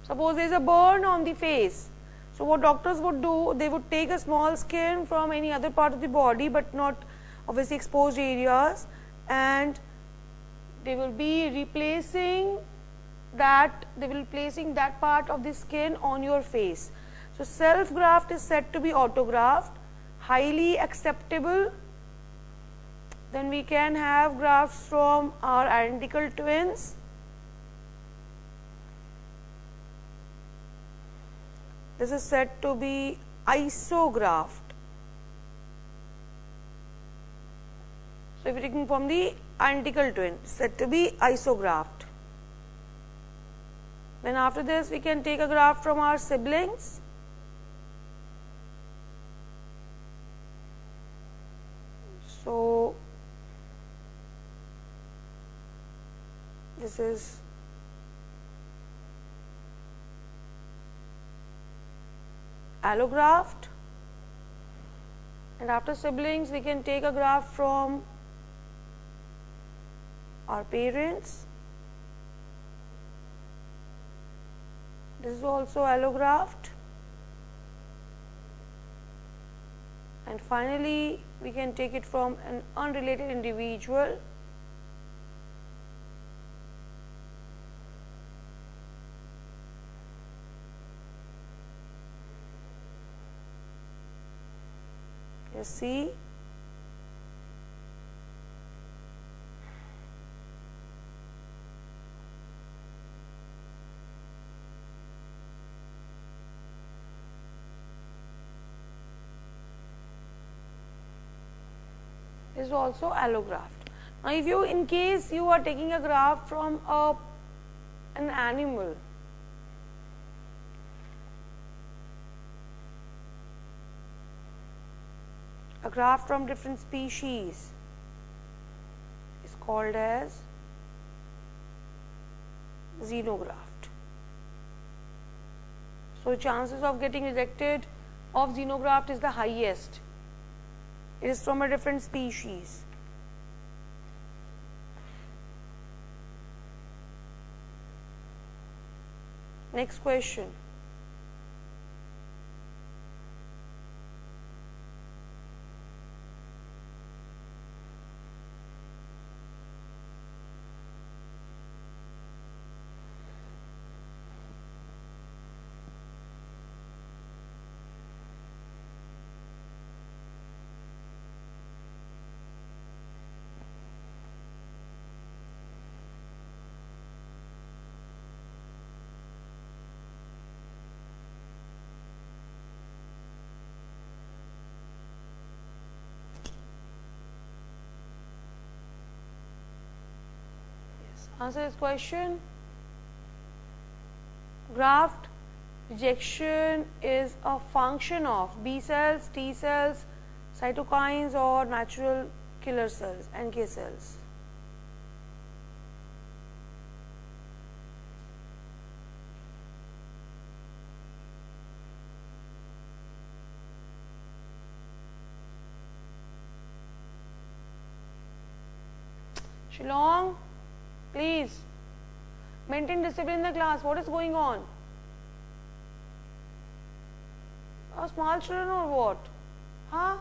Speaker 1: Suppose there is a burn on the face. So what doctors would do, they would take a small skin from any other part of the body, but not obviously exposed areas, and they will be replacing that, part of the skin on your face. So self graft is said to be autograft, highly acceptable. Then we can have grafts from our identical twins. This is said to be isograft. So if we are taking from the identical twin, said to be isograft. Then after this we can take a graft from our siblings. So this is allograft, and after siblings we can take a graft from our parents. This is also allograft, and finally we can take it from an unrelated individual. You see, is also allograft. Now if you, in case you are taking a graft from an animal, a graft from different species is called as xenograft. So chances of getting rejected of xenograft is the highest. It is from a different species. Next question. Answer this question. Graft rejection is a function of B cells, T cells, cytokines or natural killer cells, NK cells. Shillong, please maintain discipline in the class. What is going on? Are small children or what? Huh?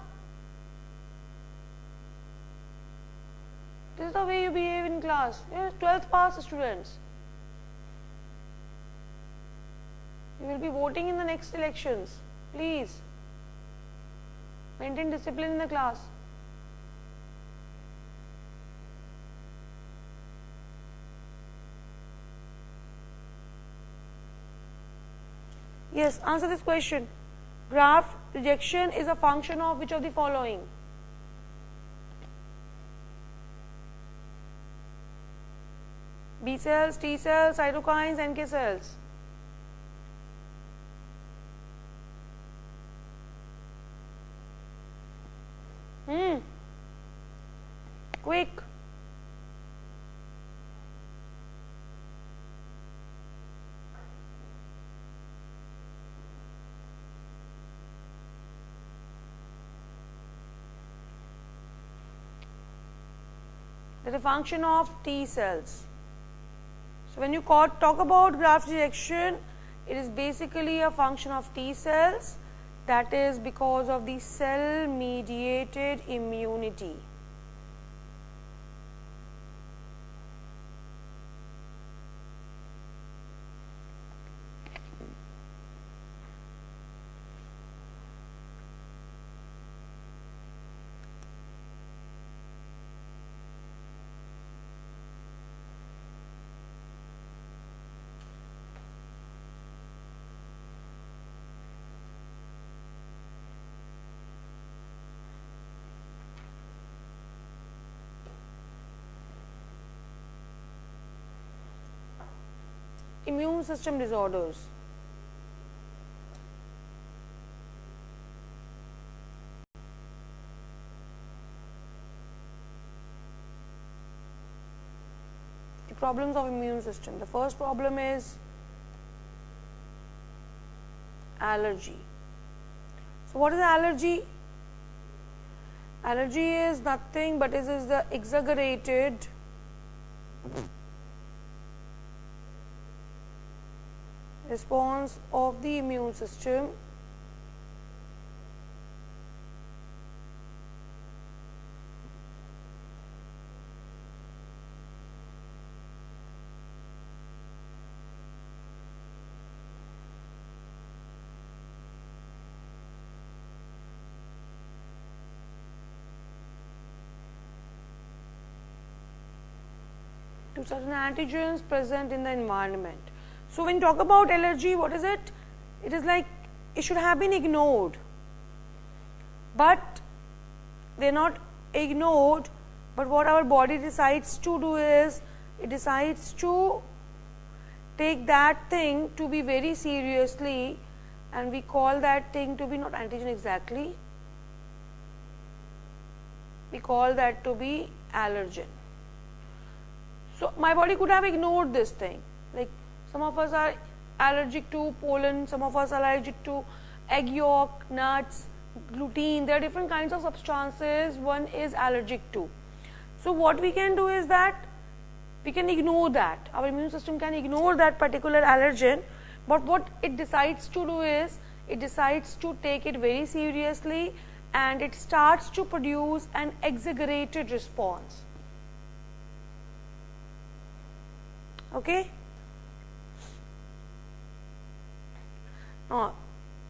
Speaker 1: This is the way you behave in class. Yes, 12th pass students. You will be voting in the next elections. Please maintain discipline in the class. Yes, answer this question. Graft rejection is a function of which of the following? B cells, T cells, cytokines, NK cells. Quick. That is a function of T cells. So when you talk about graft rejection, it is basically a function of T cells. That is because of the cell mediated immunity. Immune system disorders. The problems of immune system. The first problem is allergy. So what is allergy? Allergy is nothing but it is the exaggerated response of the immune system to certain antigens present in the environment. So when you talk about allergy, what is it? It is like it should have been ignored, but they are not ignored. But what our body decides to do is, it decides to take that thing to be very seriously, and we call that thing to be not antigen exactly. We call that to be allergen. So my body could have ignored this thing. Like some of us are allergic to pollen, some of us are allergic to egg yolk, nuts, gluten. There are different kinds of substances one is allergic to. So what we can do is that we can ignore that. Our immune system can ignore that particular allergen, but what it decides to do is, it decides to take it very seriously and it starts to produce an exaggerated response. Okay? Now,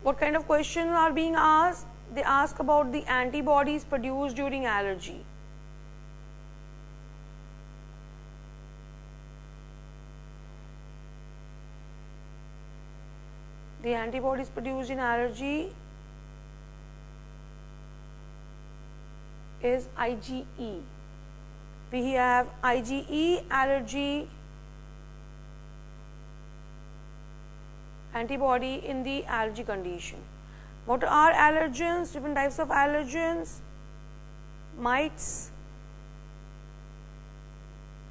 Speaker 1: what kind of questions are being asked? They ask about the antibodies produced during allergy. The antibodies produced in allergy is IgE. We have IgE allergy antibody in the allergy condition. What are allergens? Different types of allergens. Mites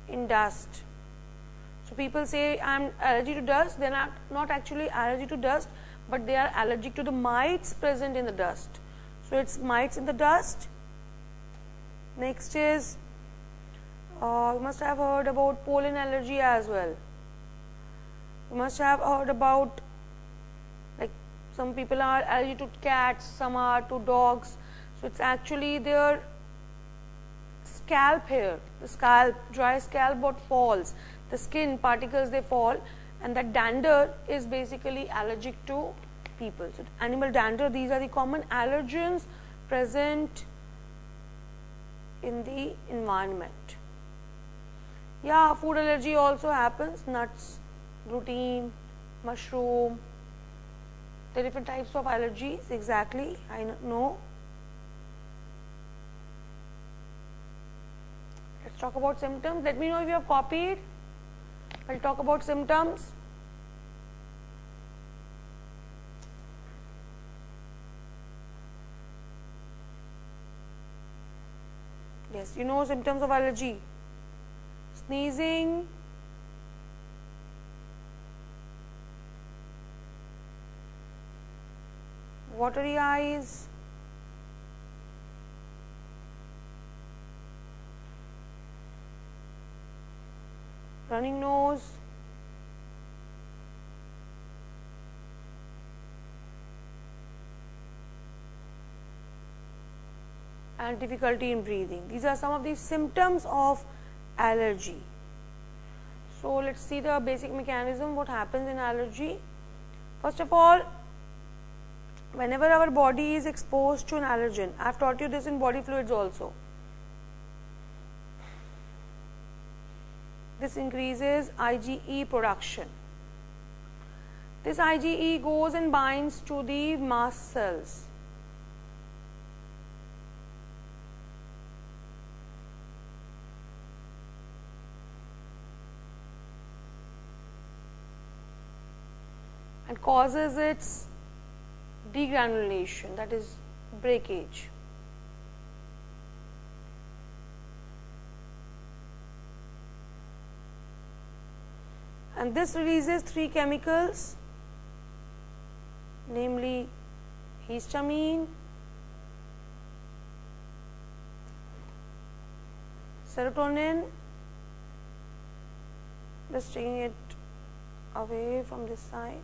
Speaker 1: in dust. So people say I am allergic to dust. They are not actually allergic to dust, but they are allergic to the mites present in the dust. So it's mites in the dust. Next is you must have heard about pollen allergy as well. You must have heard about, like, some people are allergic to cats, some are to dogs. So it's actually their scalp hair, the scalp, dry scalp what falls, the skin particles they fall, and that dander is basically allergic to people. So animal dander, these are the common allergens present in the environment. Yeah, food allergy also happens, nuts, gluten, mushroom. There are different types of allergies, exactly, I know. Let's talk about symptoms. Let me know if you have copied. I'll talk about symptoms. Yes, you know symptoms of allergy. Sneezing, watery eyes, running nose, and difficulty in breathing. These are some of the symptoms of allergy. So let's see the basic mechanism, what happens in allergy. First of all, whenever our body is exposed to an allergen, I have taught you this in body fluids also, this increases IgE production. This IgE goes and binds to the mast cells. And causes its degranulation, that is breakage. And this releases three chemicals, namely histamine, serotonin, just taking it away from this side,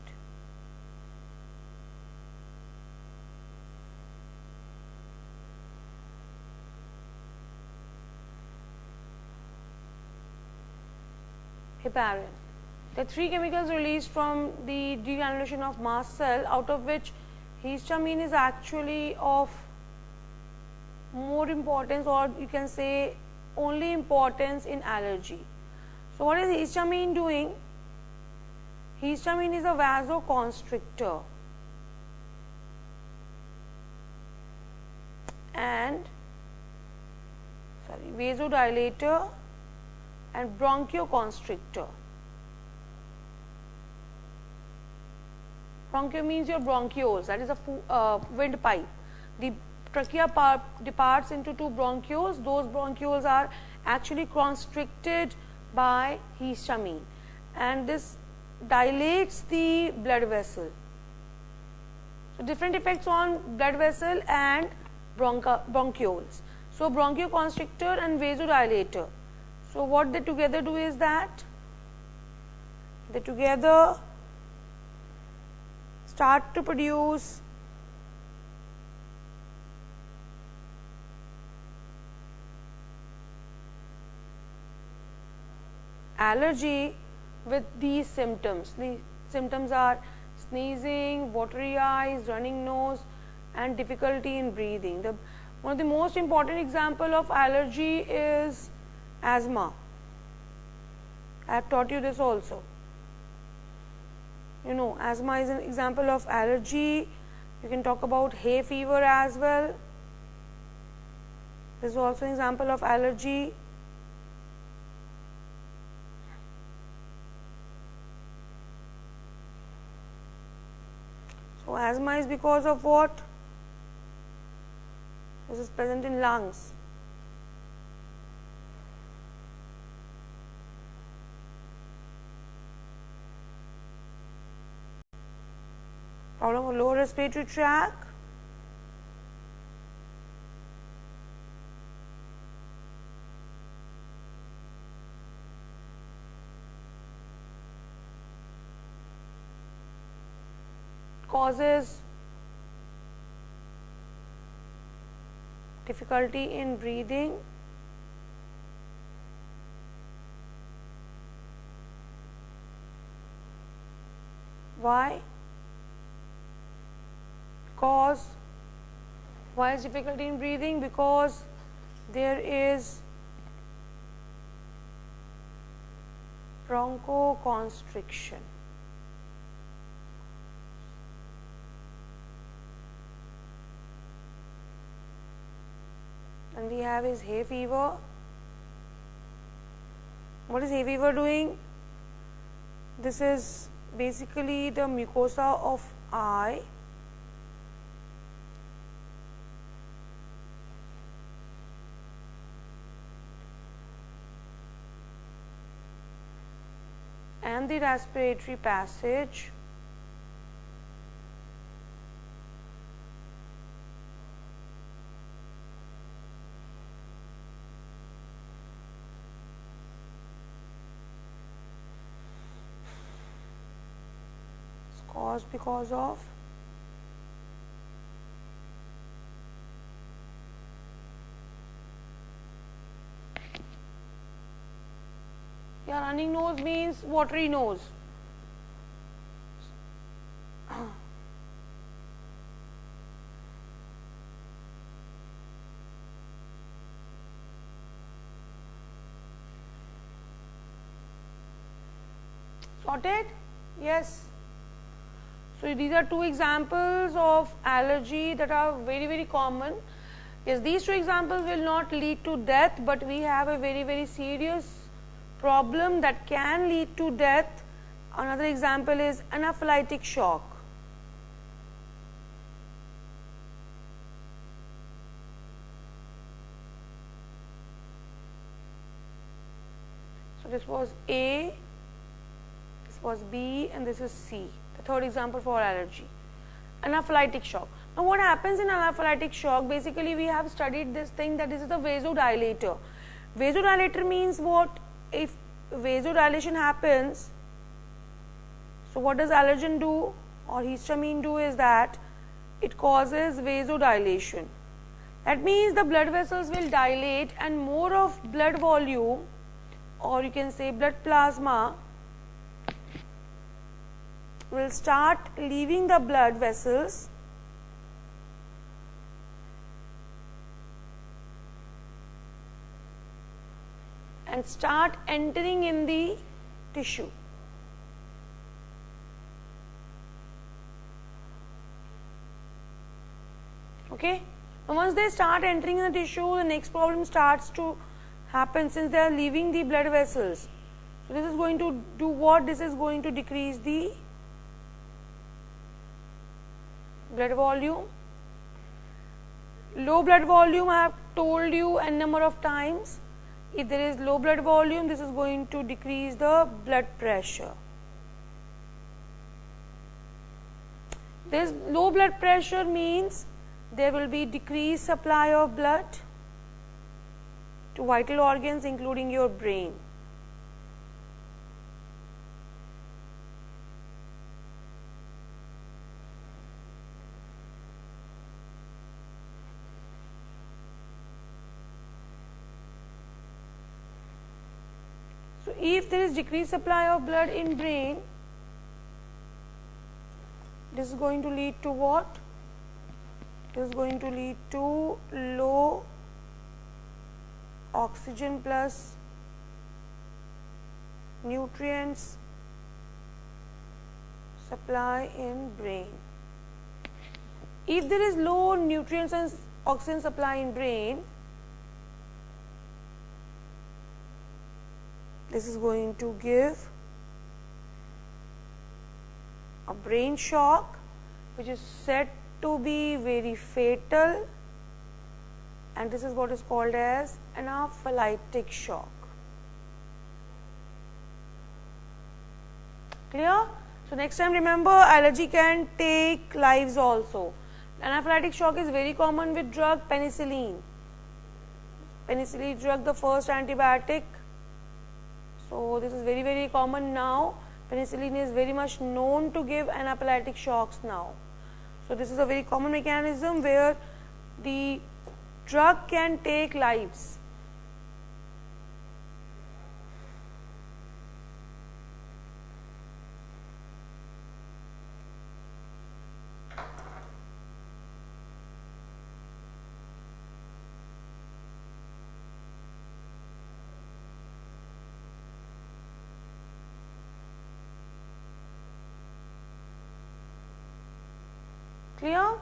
Speaker 1: heparin. There are three chemicals released from the degranulation of mast cell, out of which histamine is actually of more importance, or you can say only importance in allergy. So what is histamine doing? Histamine is a vasoconstrictor and vasodilator and bronchoconstrictor. Bronchio means your bronchioles, that is a windpipe. The trachea departs into two bronchioles. Those bronchioles are actually constricted by histamine, and this dilates the blood vessel. So different effects on blood vessel and bronchioles. So bronchoconstrictor and vasodilator. So what they together do is that they together start to produce allergy with these symptoms. The symptoms are sneezing, watery eyes, running nose, and difficulty in breathing. One of the most important example of allergy is asthma. I have taught you this also. You know, asthma is an example of allergy. You can talk about hay fever as well. This is also an example of allergy. So asthma is because of what? This is present in lungs. Problem of lower respiratory tract. Causes difficulty in breathing. Why? Because why is difficulty in breathing? Because there is bronchoconstriction. And we have is hay fever. What is hay fever doing? This is basically the mucosa of eye. And the respiratory passage. It's caused because of running nose means watery nose. Sorted? Yes. So these are two examples of allergy that are very, very common. Yes, these two examples will not lead to death, but we have a very, very serious problem that can lead to death. Another example is anaphylactic shock. So this was A, this was B, and this is C, the third example for allergy. Anaphylactic shock. Now what happens in anaphylactic shock? Basically we have studied this thing that this is the vasodilator. Vasodilator means what? If vasodilation happens, so what does allergen do or histamine do is that it causes vasodilation. That means the blood vessels will dilate and more of blood volume, or you can say blood plasma, will start leaving the blood vessels and start entering in the tissue. Okay. Now once they start entering in the tissue, the next problem starts to happen since they are leaving the blood vessels. So this is going to do what? This is going to decrease the blood volume. Low blood volume, I have told you a number of times. If there is low blood volume, this is going to decrease the blood pressure. This low blood pressure means there will be decreased supply of blood to vital organs including your brain. So if there is decreased supply of blood in brain, this is going to lead to what? This is going to lead to low oxygen plus nutrients supply in brain. If there is low nutrients and oxygen supply in brain, this is going to give a brain shock, which is said to be very fatal, and this is what is called as anaphylactic shock. Clear? So next time remember, allergy can take lives also. Anaphylactic shock is very common with drug penicillin. Penicillin drug, the first antibiotic. So this is very, very common now. Penicillin is very much known to give anaphylactic shocks now. So this is a very common mechanism where the drug can take lives. Clear?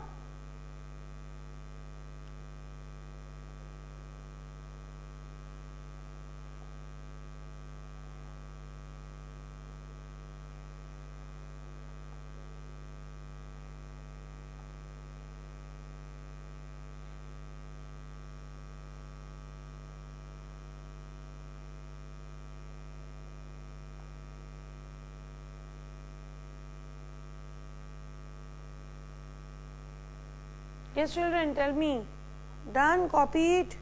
Speaker 1: Yes, children, tell me. Done? Copy it.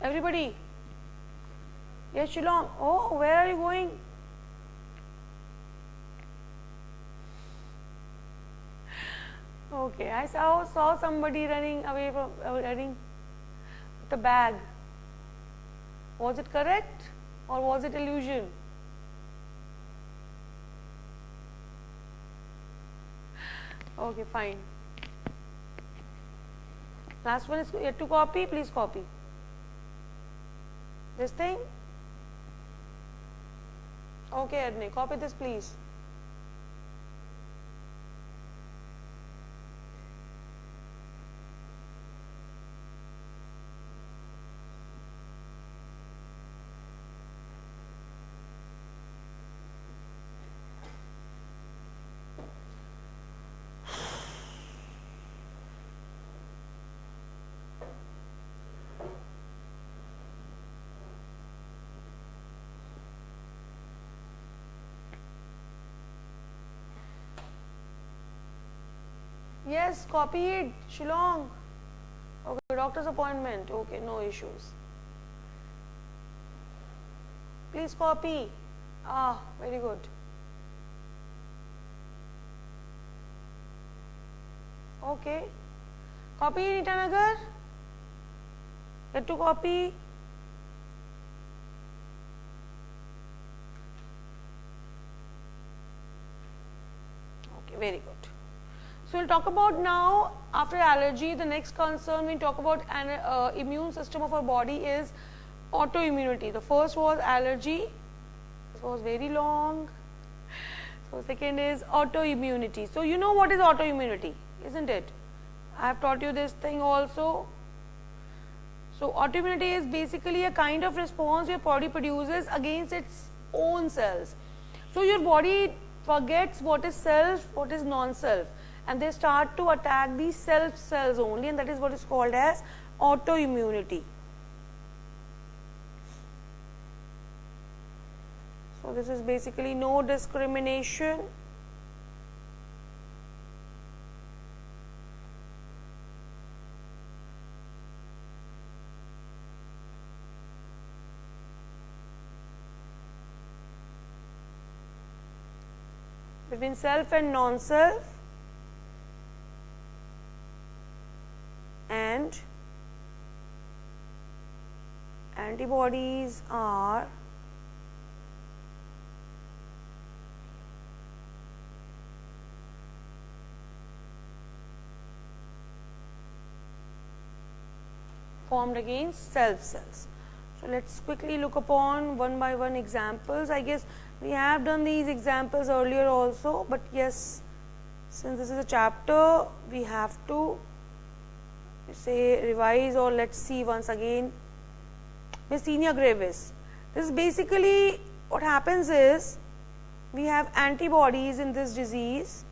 Speaker 1: Everybody? Yes, Shillong. Oh, where are you going? Okay, I saw somebody running away from running the bag. Was it correct or was it illusion? Okay, fine. Last one is yet to copy. Please copy this thing. Okay, Adne, copy this please. Yes, copy it, Shillong. Okay, doctor's appointment. Okay, no issues. Please copy. Ah, very good. Okay. Copy Nitanagar. Get to copy. Okay, very good. So we'll talk about now, after allergy, the next concern we talk about an immune system of our body is autoimmunity. The first was allergy. This was very long. So second is autoimmunity. So you know what is autoimmunity, isn't it? I have taught you this thing also. So autoimmunity is basically a kind of response your body produces against its own cells. So your body forgets what is self, what is non-self, and they start to attack these self cells only, and that is what is called as autoimmunity. So this is basically no discrimination. Between self and non-self, and antibodies are formed against self cells. So let's quickly look upon one by one examples. I guess we have done these examples earlier also, but yes, since this is a chapter, we have to say revise, or let's see once again. Myasthenia gravis. This is basically what happens is we have antibodies in this disease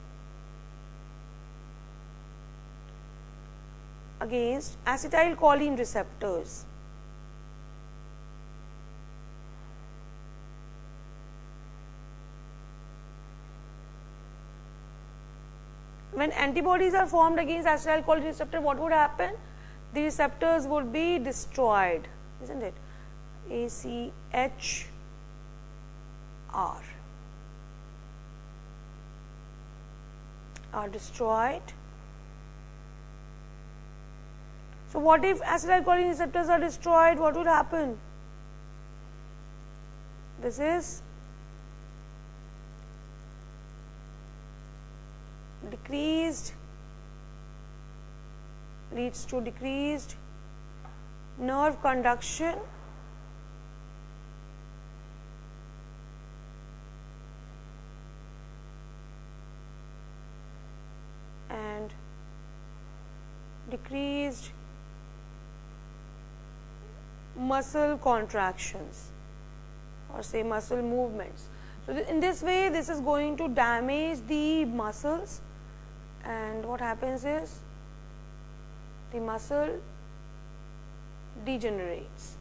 Speaker 1: against acetylcholine receptors. When antibodies are formed against acetylcholine receptor, what would happen? The receptors would be destroyed, isn't it? ACHR are destroyed. So what if acetylcholine receptors are destroyed? What would happen? This is decreased, leads to decreased nerve conduction and decreased muscle contractions, or say muscle movements. So in this way, this is going to damage the muscles, and what happens is the muscle degenerates.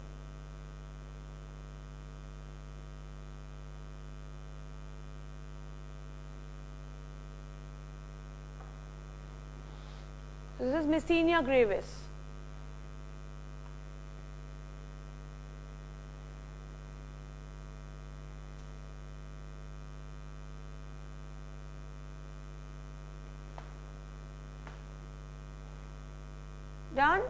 Speaker 1: This is myasthenia gravis. Done.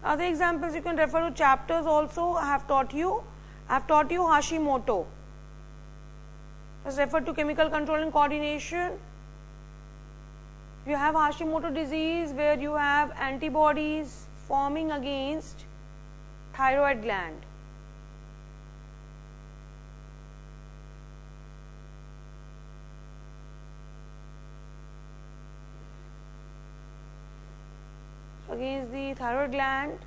Speaker 1: Other examples you can refer to chapters also. I have taught you. I have taught you Hashimoto. Just refer to chemical control and coordination. You have Hashimoto disease where you have antibodies forming against thyroid gland. Against the thyroid gland,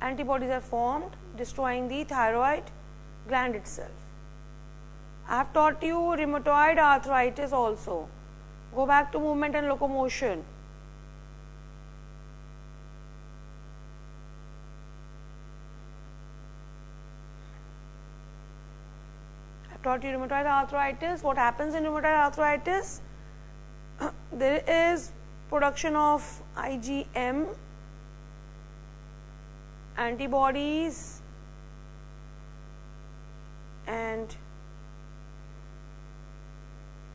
Speaker 1: antibodies are formed, destroying the thyroid gland itself. I have taught you rheumatoid arthritis also. Go back to movement and locomotion. I have taught you rheumatoid arthritis. What happens in rheumatoid arthritis? There is production of IgM, antibodies, and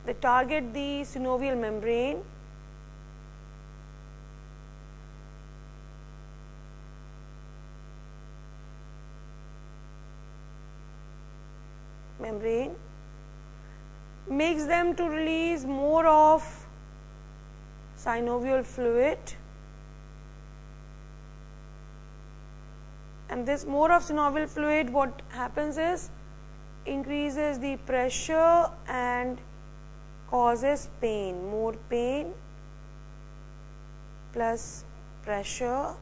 Speaker 1: they target the synovial membrane. Makes them to release more of synovial fluid, and this more of synovial fluid, what happens is increases the pressure and causes pain. More pain plus pressure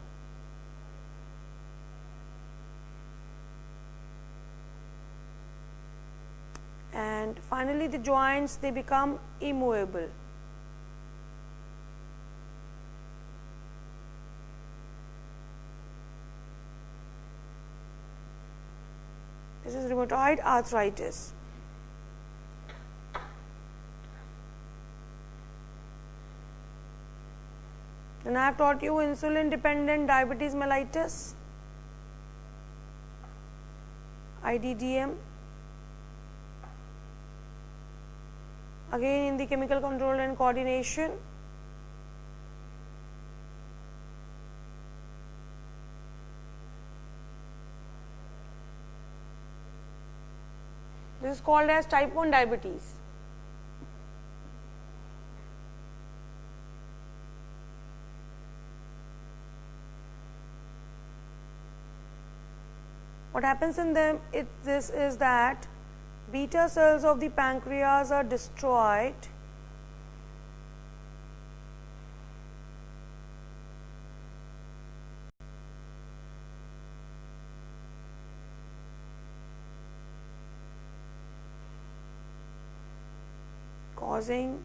Speaker 1: and finally the joints, they become immovable. This is rheumatoid arthritis. And I have taught you insulin dependent diabetes mellitus, IDDM. Again in the chemical control and coordination. This is called as type 1 diabetes. What happens in them, this is that beta cells of the pancreas are destroyed causing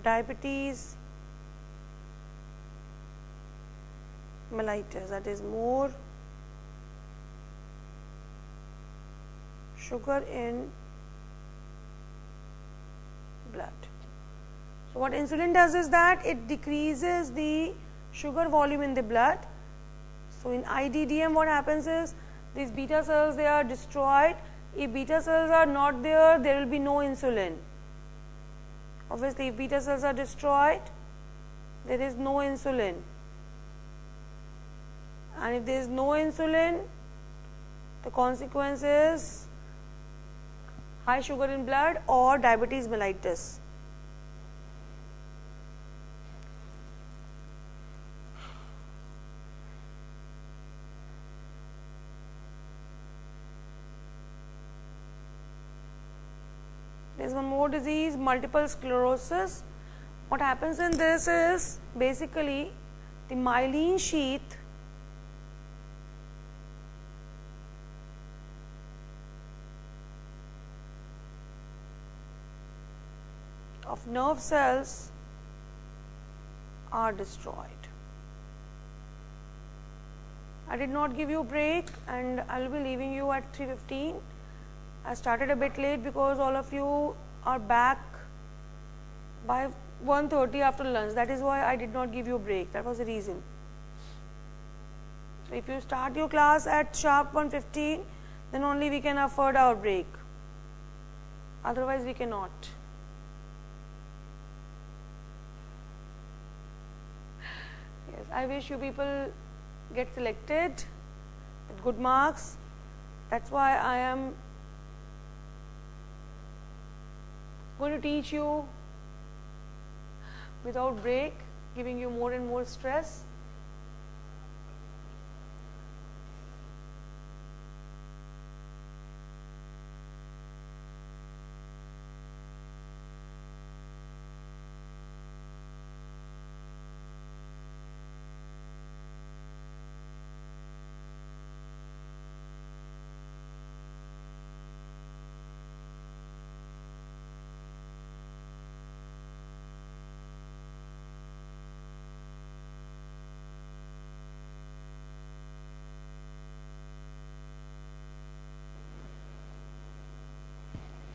Speaker 1: diabetes mellitus, that is more sugar in blood. So what insulin does is that it decreases the sugar volume in the blood. So in IDDM what happens is these beta cells, they are destroyed. If beta cells are not there, there will be no insulin. Obviously if beta cells are destroyed, there is no insulin. And if there is no insulin, the consequence is high sugar in blood or diabetes mellitus. There is one more disease, multiple sclerosis. What happens in this is basically the myelin sheath of nerve cells are destroyed. I did not give you a break and I will be leaving you at 3:15. I started a bit late because all of you are back by 1:30 after lunch. That is why I did not give you a break. That was the reason. So if you start your class at sharp 1:15, then only we can afford our break. Otherwise we cannot. Yes, I wish you people get selected with good marks. That's why I am going to teach you without break, giving you more and more stress.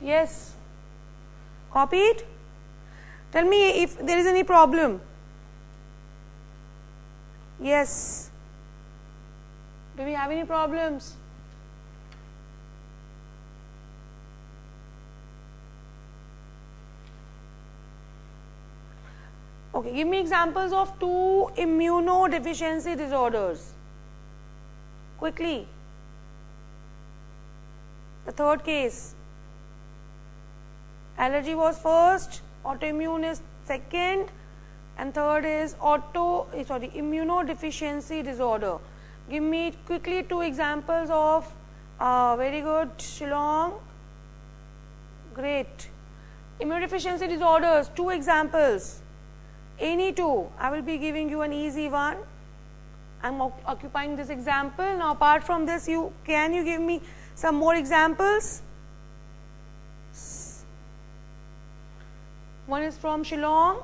Speaker 1: Yes, copied? Tell me if there is any problem. Yes. Do we have any problems? Okay, give me examples of 2 immunodeficiency disorders. Quickly. The third case. Allergy was first, autoimmune is second, and third is immunodeficiency disorder. Give me quickly 2 examples of very good, Shillong. Great. Immunodeficiency disorders, 2 examples. Any 2. I will be giving you an easy one. I am occupying this example. Now apart from this, can you give me some more examples? One is from Shillong.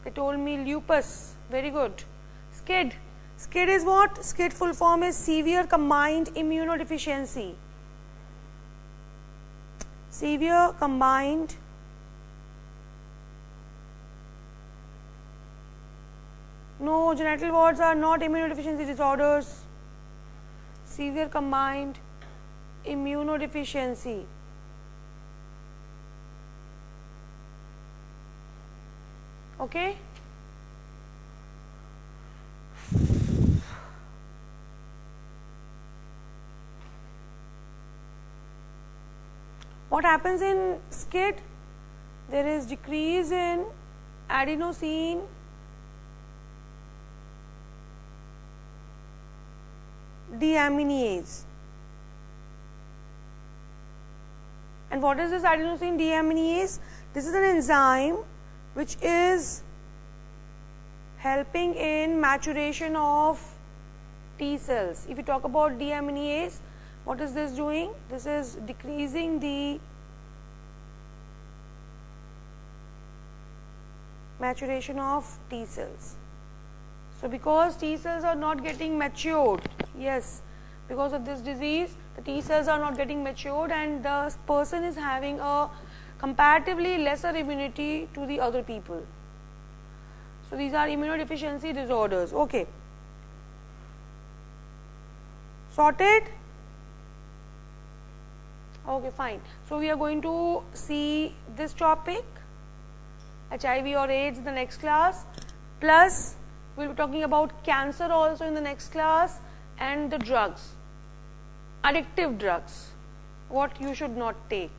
Speaker 1: They told me lupus. Very good. SCID. SCID is what? SCID full form is severe combined immunodeficiency. Severe combined No, genital warts are not immunodeficiency disorders. Severe combined immunodeficiency. Okay. What happens in SCID? There is decrease in adenosine deaminase. And what is this adenosine deaminase? This is an enzyme which is helping in maturation of T cells. If you talk about deaminase, what is this doing? This is decreasing the maturation of T cells. So, because T cells are not getting matured, yes, because of this disease, the T cells are not getting matured and the person is having a comparatively lesser immunity to the other people. So, these are immunodeficiency disorders. Okay. Sorted? Okay, fine. So, we are going to see this topic, HIV or AIDS, in the next class, plus we will be talking about cancer also in the next class, and the drugs, addictive drugs, what you should not take.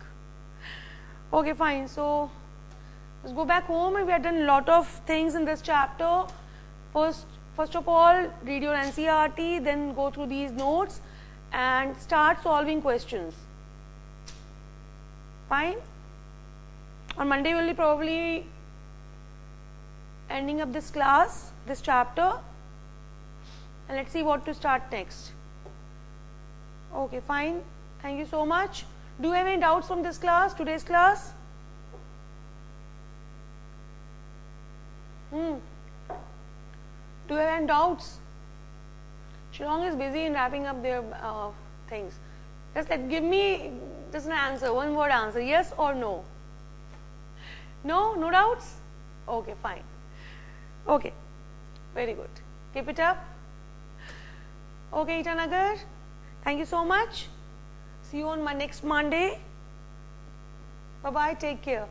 Speaker 1: Okay, fine. So, let's go back home, and we have done a lot of things in this chapter. First of all, read your NCERT, then go through these notes and start solving questions. Fine. On Monday, we will be probably ending up this class, this chapter, and let's see what to start next. Okay, fine. Thank you so much. Do you have any doubts from this class, today's class? Do you have any doubts? Shillong is busy in wrapping up their things. Just give me just an answer, one word answer, yes or no? No? No doubts? Okay, fine. Okay, very good. Keep it up. Okay, Itanagar, thank you so much. See you on my next Monday. Bye-bye, take care.